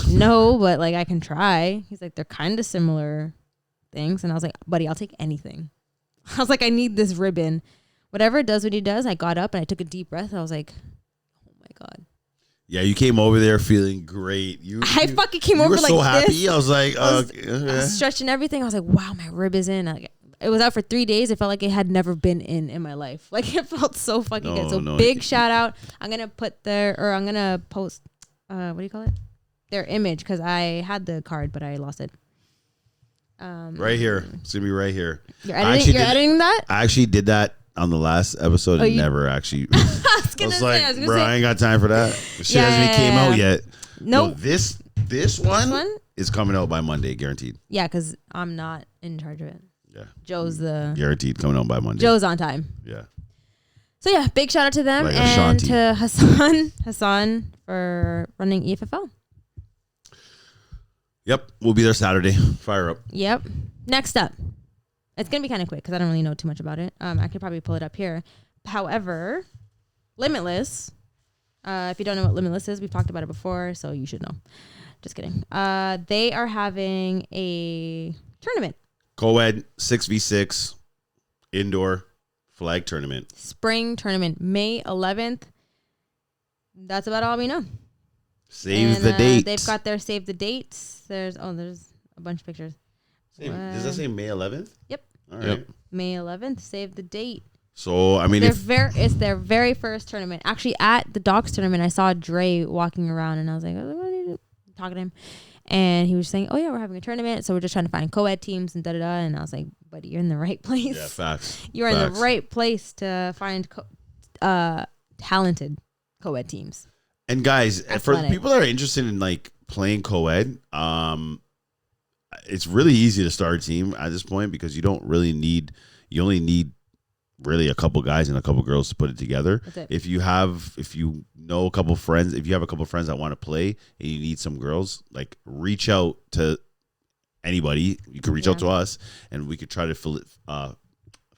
no, but like I can try. He's like, they're kind of similar things. And I was like, buddy, I'll take anything. I was like, I need this ribbon. Whatever it does, what he does, I got up and I took a deep breath. I was like, oh my God. Yeah, you came over there feeling great. I fucking came over like this. You were so happy. I was like, I was stretching everything. I was like, wow, my rib is in. It was out for 3 days. It felt like it had never been in my life. Like it felt so fucking good. So big shout out. I'm going to post, what do you call it? Their image, because I had the card, but I lost it. Right here. It's going to be right here. You're editing that? I actually did that on the last episode and never actually. I was like, bro, I ain't got time for that. The shit hasn't even came out yet. Nope. No, this one is coming out by Monday, guaranteed. Yeah, because I'm not in charge of it. Yeah. Joe's guaranteed coming out by Monday. Joe's on time. Yeah. So yeah, big shout out to them and to Hassan for running EFFL. Yep, we'll be there Saturday. Fire up. Yep. Next up. It's going to be kind of quick because I don't really know too much about it. I could probably pull it up here. However, Limitless, if you don't know what Limitless is, we've talked about it before, so you should know. Just kidding. They are having a tournament. Coed 6v6 indoor flag tournament. Spring tournament, May 11th. That's about all we know. Save the date. They've got their save the dates. There's a bunch of pictures. Does that say May 11th? Yep. All right. May 11th. Save the date. So I mean, it's their very first tournament. Actually, at the Dawks tournament, I saw Dre walking around, and I was like, talking to him, and he was saying, "Oh yeah, we're having a tournament, so we're just trying to find co-ed teams and da da da." And I was like, "Buddy, you're in the right place. Yeah, facts. You're in the right place to find talented co-ed teams." And guys, for people that are interested in like playing co-ed, it's really easy to start a team at this point because you only need really a couple guys and a couple girls to put it together. If you know a couple friends, if you have a couple friends that want to play and you need some girls, like reach out to anybody. You can reach out to us and we could try to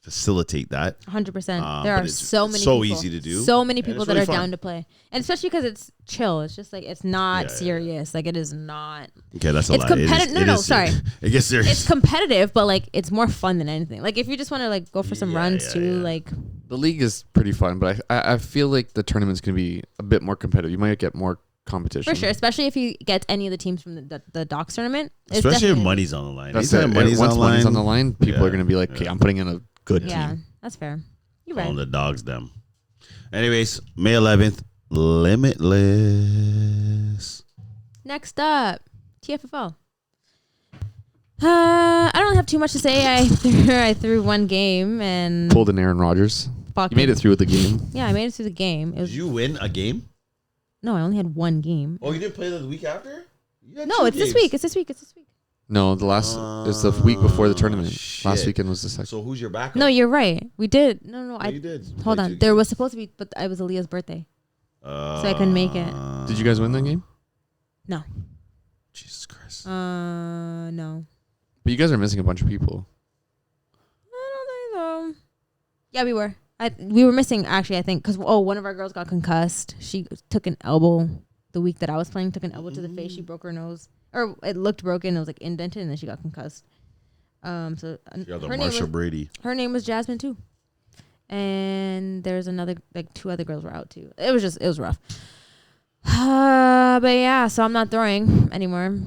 facilitate that. 100%. There are so many so people, easy to do. So many people that really are fun. down to play. And especially because it's chill. It's just like, it's not serious. Like, it is not. Okay, that's a it's lie. Competitive. No, sorry. It gets serious. It's competitive, but like, it's more fun than anything. Like, if you just want to like go for some runs too, like. The league is pretty fun, but I feel like the tournament's going to be a bit more competitive. You might get more competition. For sure, especially if you get any of the teams from the Dawks tournament. Especially if money's on the line. That's it. Once money's on the line, people are going to be like, okay, I'm putting in a good team. Yeah, that's fair. You're right. On the dogs, them. Anyways, May 11th, Limitless. Next up, TFFL. I don't really have too much to say. I threw one game and pulled an Aaron Rodgers. You made it through the game. Yeah, I made it through the game. Did you win a game? No, I only had one game. Oh, you didn't play the week after? No, it's this week. It's this week. No, it's the week before the tournament. Shit. Last weekend was the second. So who's your backup? No, you're right. We did. No, you did. Hold on. There was supposed to be, but it was Aaliyah's birthday, so I couldn't make it. Did you guys win that game? No. Jesus Christ. No. But you guys are missing a bunch of people. I don't think so. Yeah, we were. We were missing, actually, I think, because one of our girls got concussed. She took an elbow the week that I was playing, took an elbow to the face. She broke her nose. Or it looked broken. It was like indented, and then she got concussed. So Brady. Her name was Jasmine, too. And there's another, like 2 other girls were out, too. It was rough. But yeah, so I'm not throwing anymore.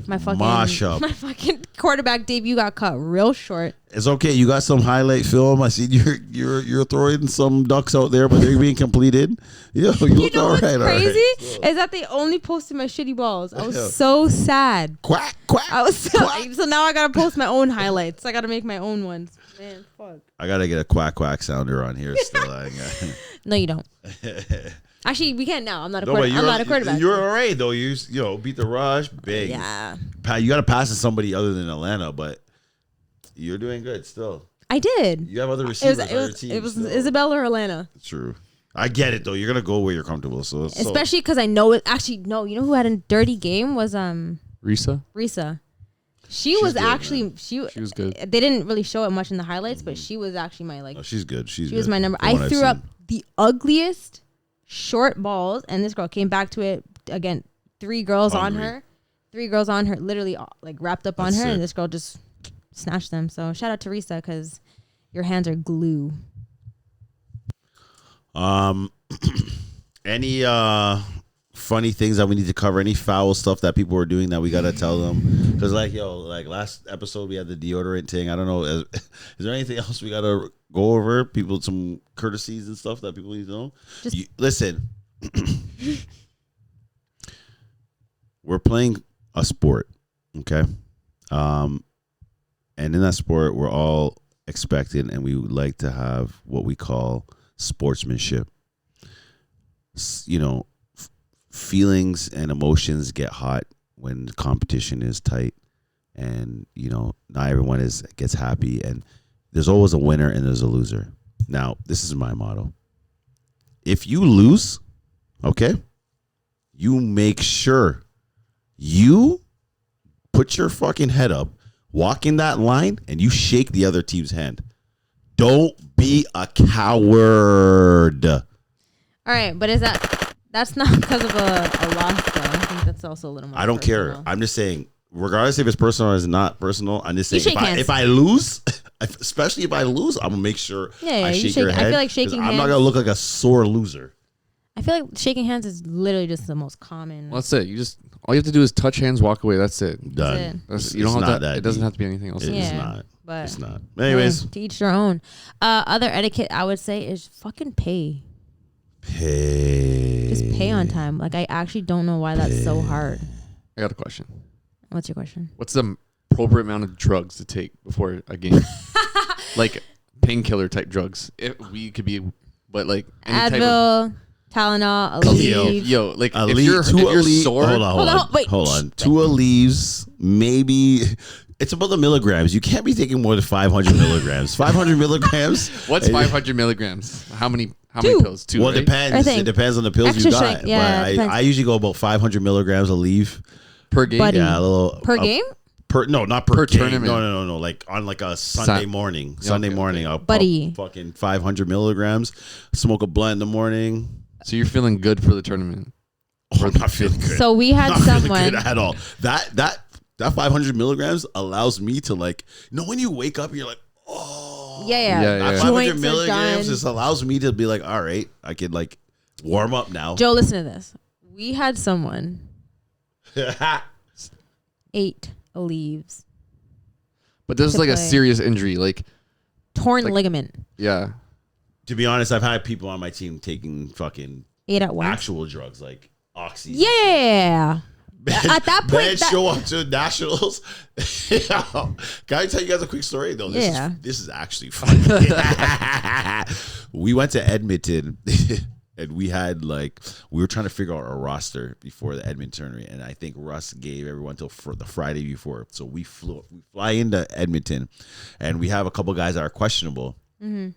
My fucking quarterback debut got cut real short. It's okay. You got some highlight film. I see you're throwing some ducks out there, but they're being completed. You look all right. Crazy is that they only posted my shitty balls. I was so sad. Quack quack. I was so now I gotta post my own highlights. I gotta make my own ones. Man, fuck. I gotta get a quack quack sounder on here still. No, you don't. Actually, we can't now. I'm not a quarterback. You're all right, though. You beat the rush. Big. Yeah. You got to pass to somebody other than Atlanta, but you're doing good still. I did. You have other receivers on your team. It was Isabel or Atlanta. True. I get it, though. You're going to go where you're comfortable. Especially because I know it. Actually, no. You know who had a dirty game was Risa. She was good. They didn't really show it much in the highlights, but she was actually my like. Oh, she's good. She was my number. I threw up the ugliest short balls, and this girl came back to it again. 3 girls on her, literally like wrapped up on her, and this girl just snatched them. So shout out to Risa because your hands are glue. Any funny things that we need to cover? Any foul stuff that people were doing that we gotta tell them? Because like last episode we had the deodorant thing. I don't know. Is there anything else we gotta go over? People, some courtesies and stuff that people need to know. Listen, we're playing a sport, okay? And in that sport, we're all expected, and we would like to have what we call sportsmanship. Feelings and emotions get hot when the competition is tight, and not everyone gets happy, and there's always a winner and there's a loser. Now, this is my motto. If you lose, okay, you make sure you put your fucking head up, walk in that line, and you shake the other team's hand. Don't be a coward. All right, but that's not because of a loss, though. I think that's also a little more. I don't personal. care. I'm just saying, regardless if it's personal or it's not personal, I'm just saying if I lose, especially if I lose, I'm gonna make sure I shake your head. I feel like shaking hands. I'm not gonna look like a sore loser. I feel like shaking hands is literally just the most common. Well, that's it. All you have to do is touch hands, walk away. That's it. Done. You don't have that. It doesn't have to be anything else. It's not. But it's not. Anyways, to each their own. Other etiquette I would say is fucking pay. Just pay on time. Like, I actually don't know why that's so hard. I got a question. What's your question? What's the appropriate amount of drugs to take before a game? Like painkiller type drugs. But like Advil, Tylenol, Aleve. Yo, like if you're sore. Hold on. 2 Aleves, maybe It's about the milligrams. You can't be taking more than 500 milligrams. 500 milligrams. What's 500 milligrams? How many pills? 2. Well, it right? depends. It depends on the pills Extra you got. strength, yeah, but I usually go about 500 milligrams a leave per game. Buddy. Yeah, a little Per game? Not per game. tournament. No. Like on like a Sunday morning. Sunday morning, I'll Buddy. pump fucking 500 milligrams. Smoke a blunt in the morning. So you're feeling good for the tournament? Oh, I'm not feeling good. So we had Not feeling someone. good at all. That 500 milligrams allows me to like. When you wake up, you're like, oh. Yeah. That 500 Joints are milligrams done. just allows me to be like, all right, I could like warm up now. Joe, listen to this. We had someone 8 leaves. But this is like a serious injury, like torn ligament. Yeah. To be honest, I've had people on my team taking fucking 8 at once. actual drugs like oxy. Yeah. At that point, man, show up to nationals. Can I tell you guys a quick story though? This is actually funny. We went to Edmonton. And we were trying to figure out our roster before the Edmonton tournament, and I think Russ gave everyone till for the Friday before. So we fly into Edmonton, and we have a couple guys that are questionable, and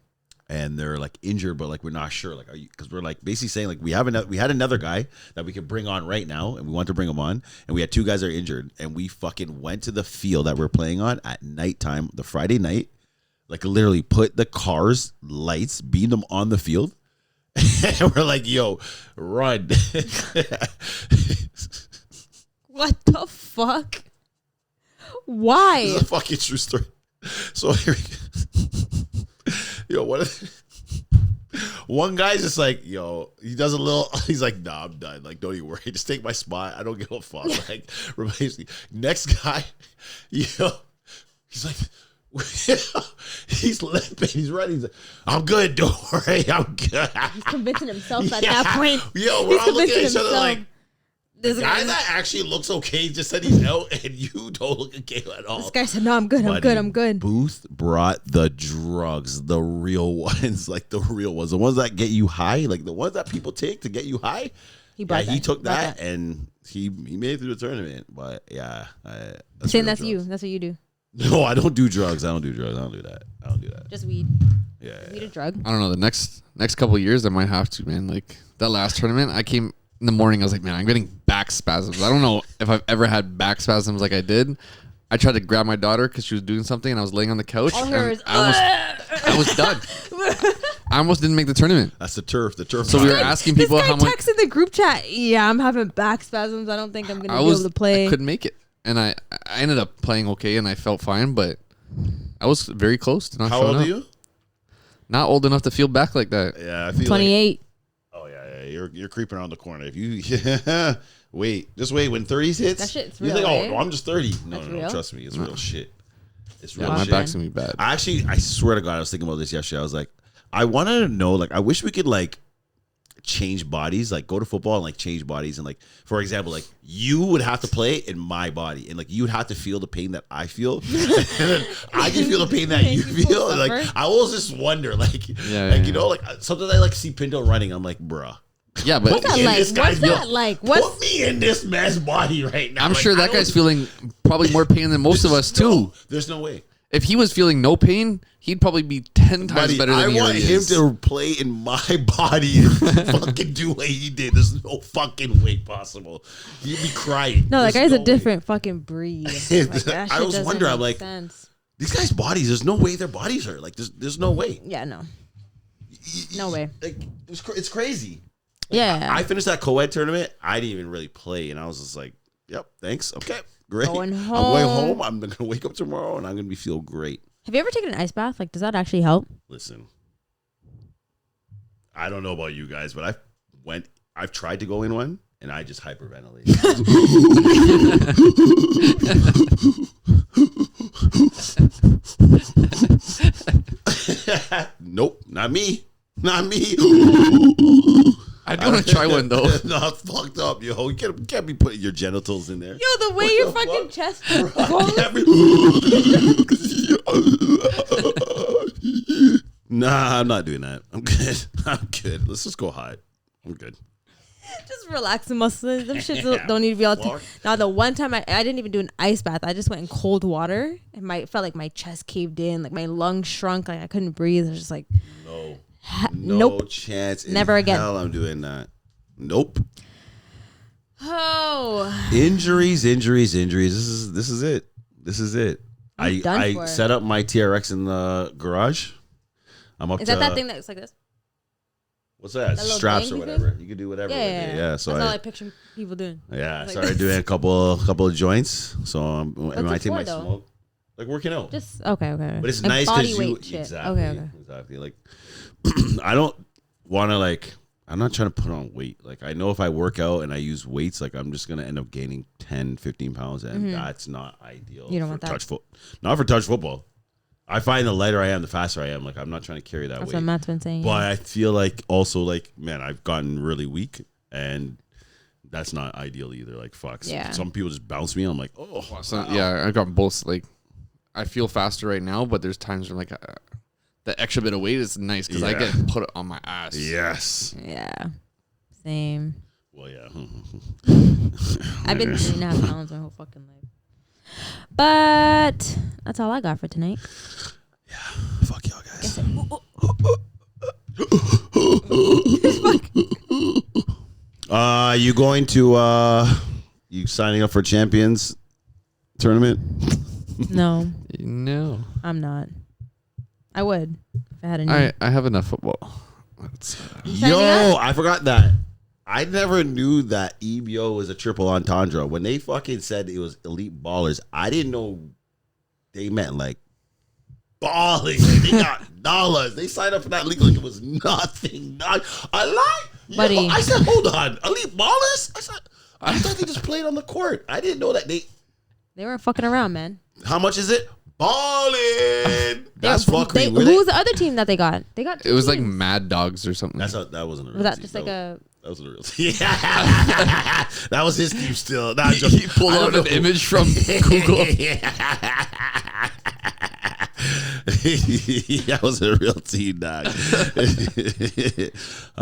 they're like injured, but like we're not sure, like because we're like basically saying like we had another guy that we could bring on right now, and we want to bring him on, and we had 2 guys that are injured, and we fucking went to the field that we're playing on at nighttime, the Friday night, like literally put the cars lights, beamed them on the field. And we're like, yo, run. What the fuck? Why? This is a fucking true story. So here yo, one guy's just like, yo, he does a little, he's like, nah, I'm done. Like, don't even worry. Just take my spot. I don't give a fuck. Like, replace me. Next guy, he's like, he's limping. He's running. He's like, I'm good. Don't worry. I'm good. He's convincing himself at that point. Yo, we're all looking at each other like, this guy that actually looks okay just said he's out, and you don't look okay at all. This guy said, no, I'm good. I'm good. Booth brought the drugs, the real ones, like the real ones, the ones that get you high, like the ones that people take to get you high. He took that, and he made it through the tournament. But yeah, saying that's you. That's what you do. No, I don't do drugs. I don't do that. Just weed. Yeah. Weed a drug. I don't know. The next couple of years, I might have to, man. Like that last tournament, I came in the morning. I was like, man, I'm getting back spasms. I don't know if I've ever had back spasms like I did. I tried to grab my daughter because she was doing something, and I was laying on the couch. I was done. I almost didn't make the tournament. That's the turf. So we were asking people how much. Texted the group chat. Yeah, I'm having back spasms. I don't think I'm gonna be able to play. I couldn't make it. And I ended up playing okay, and I felt fine, but I was very close to not showing up. How old are you? Not old enough to feel back like that. Yeah, I feel 28. Oh yeah, you're creeping around the corner. If you wait, just wait. When 30s hits, that shit's you real. think, right? oh, I'm just 30. No, real? Trust me, it's real shit. It's real Yeah, my shit. back's gonna be bad. I swear to God, I was thinking about this yesterday. I was like, I wanted to know, like, I wish we could like change bodies, like go to football and like change bodies, and like for example, like you would have to play in my body, and like you'd have to feel the pain that I feel, and then I can feel the pain that you feel. And, like I always just wonder, like, you know, like sometimes I like see Pinto running, I'm like, bruh. Yeah, but what's that like? Put me in this man's body right now. I'm like, sure that guy's feeling probably more pain than most of us too. There's no way. If he was feeling no pain, he'd probably be 10 times better than he I want him to play in my body and fucking do what he did. There's no fucking way possible. He'd be crying. No, that guy's a different fucking breed. Like, I was wondering, I'm like, these guys' bodies, there's no way their bodies hurt. Like, there's no way. Yeah, no. No way. Like, it's crazy. Yeah. I finished that coed tournament. I didn't even really play, and I was just like, yep, thanks. Okay, great. Going home. I'm going home. I'm going to wake up tomorrow, and I'm going to feel great. Have you ever taken an ice bath? Like, does that actually help? Listen, I don't know about you guys, but I've tried to go in one, and I just hyperventilate. Nope, not me. Not me. I do want to try one though. No, it's fucked up, yo. You can't be putting your genitals in there. Yo, the way your fucking chest goes. Nah, I'm not doing that. I'm good. Let's just go hide. I'm good. Just relax the muscles. Them shits don't need to be all. Now the one time I didn't even do an ice bath. I just went in cold water and felt like my chest caved in, like my lungs shrunk, like I couldn't breathe. I was just like, no nope, chance. Never again. Hell, I'm doing that. Nope. Oh. Injuries. This is it. I set up my TRX in the garage. I'm up. Is that thing that's like this? What's that? Straps or whatever. Thing? You can do whatever. Yeah. So that's all I picture people doing. Yeah, I started doing a couple of joints. So I take my smoke, like working out. Just okay. But it's like nice because you shit. exactly. Like I don't want to like. I'm not trying to put on weight. Like I know if I work out and I use weights, like I'm just gonna end up gaining 10, 15 pounds, and that's not ideal. You don't want that. Not for touch football. I find the lighter I am, the faster I am. Like I'm not trying to carry that weight. That's what Matt's been saying. But I feel like also like, man, I've gotten really weak, and that's not ideal either. Like fuck. Yeah. Some people just bounce me. I'm like, oh. So, yeah, I got both. Like I feel faster right now, but there's times where like the extra bit of weight is nice because I get put on my ass. Yes. Yeah. Same. Well, yeah. I've been 3.5 pounds my whole fucking life. But that's all I got for tonight. Yeah. Fuck y'all guys. You going to you signing up for Champions tournament? No. No. I'm not. I would if I had a need. I have enough football. Yo, I forgot that. I never knew that EBO was a triple entendre. When they fucking said it was elite ballers, I didn't know they meant like balling. Like they got dollars. They signed up for that league like it was nothing. I lied. Buddy. I said, hold on. Elite ballers? I thought they just played on the court. I didn't know that they weren't fucking around, man. How much is it? Balling. That's fucking. Who's the other team that they got? They got. It was like Mad Dogs or something. That wasn't a real Was that team. just like a? That was a real team. Yeah. That was his team still. Nah, he pulled out an image from Google. That was a real team, dog. I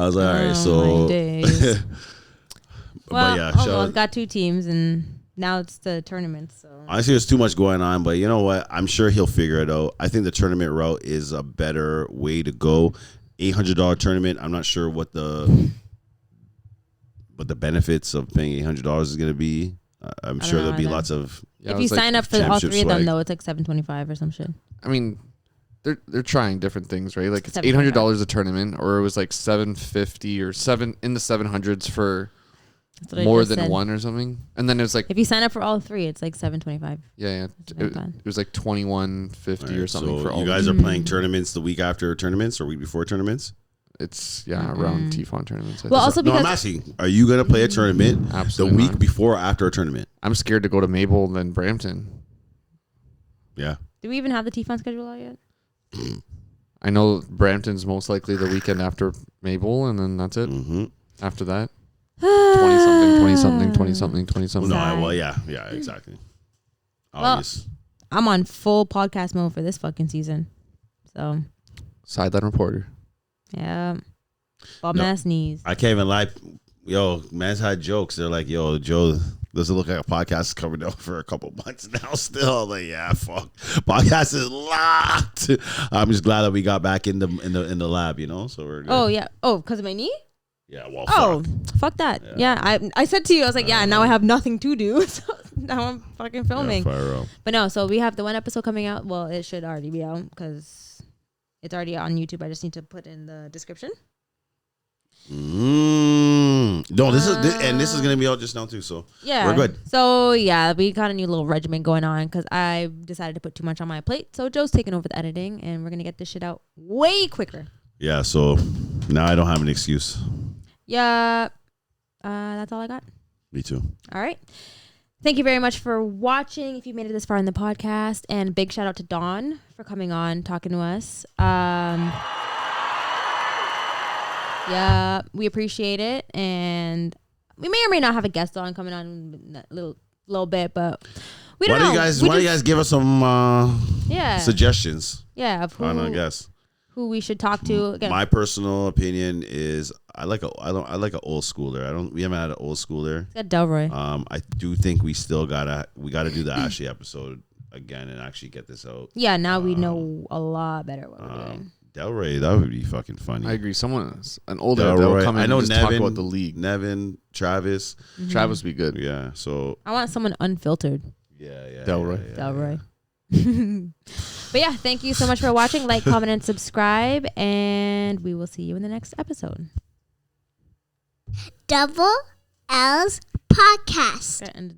was like, all right, so. Well, yeah, I've got 2 teams, and now it's the tournament. So honestly, there's too much going on, but you know what? I'm sure he'll figure it out. I think the tournament route is a better way to go. $800 tournament. I'm not sure what the benefits of paying $800 is going to be. I'm sure there'll be lots of. If you sign up for all 3 of them, though, it's like $725 or some shit. I mean, they're trying different things, right? Like it's $800 a tournament, or it was like $750 or in the 700s for more than one or something. And then it was like if you sign up for all 3, it's like $725. Yeah. It was like $21.50 or something so for all. You guys are playing tournaments the week after tournaments or week before tournaments? It's around TFFL tournaments. Well, also because I'm asking, are you gonna play a tournament Absolutely the week before or after a tournament? I'm scared to go to Maple than Brampton. Yeah. Do we even have the TFFL schedule out yet? I know Brampton's most likely the weekend after Maple, and then that's it. Mm-hmm. After that, 20-something. No, well, yeah, exactly. Obvious. Well, I'm on full podcast mode for this fucking season. So. Sideline reporter. Yeah. Bum ass knees. I can't even lie. Yo, man's had jokes. They're like, yo, Joe, doesn't look like a podcast is coming out for a couple months now still. Like, yeah, fuck. Podcast is locked. I'm just glad that we got back in the lab, you know? So we're good. Oh, yeah. Oh, because of my knee? Yeah, well, fuck that. Yeah, I said to you, I was like, now I have nothing to do. So now I'm fucking filming. Yeah, but no, so we have the one episode coming out. Well, it should already be out because it's already on YouTube. I just need to put in the description. No, this is gonna be out just now too. So yeah, we're good. So yeah, we got a new little regimen going on because I decided to put too much on my plate. So Joe's taking over the editing, and we're gonna get this shit out way quicker. Yeah. So now I don't have an excuse. Yeah, that's all I got. Me too. All right. Thank you very much for watching. If you made it this far in the podcast, and big shout out to Don for coming on talking to us. Yeah, we appreciate it, and we may or may not have a guest on coming on in a little bit, but we don't know. Why don't you guys give us some yeah suggestions? Yeah, of who? I don't know, I guess. who we should talk to. Again, my personal opinion is I like an old schooler. We haven't had an old schooler. It's got Delroy. I do think we gotta do the Ashley episode again and actually get this out. Yeah, now we know a lot better what we're doing. Delroy, that would be fucking funny. I agree. An older Delroy. Come in and just talk about the league. Nevin, Travis. Travis would be good. Yeah. So I want someone unfiltered. Yeah. Delroy. Delroy. But yeah, thank you so much for watching. Like, comment, and subscribe, and we will see you in the next episode. Double L's Podcast.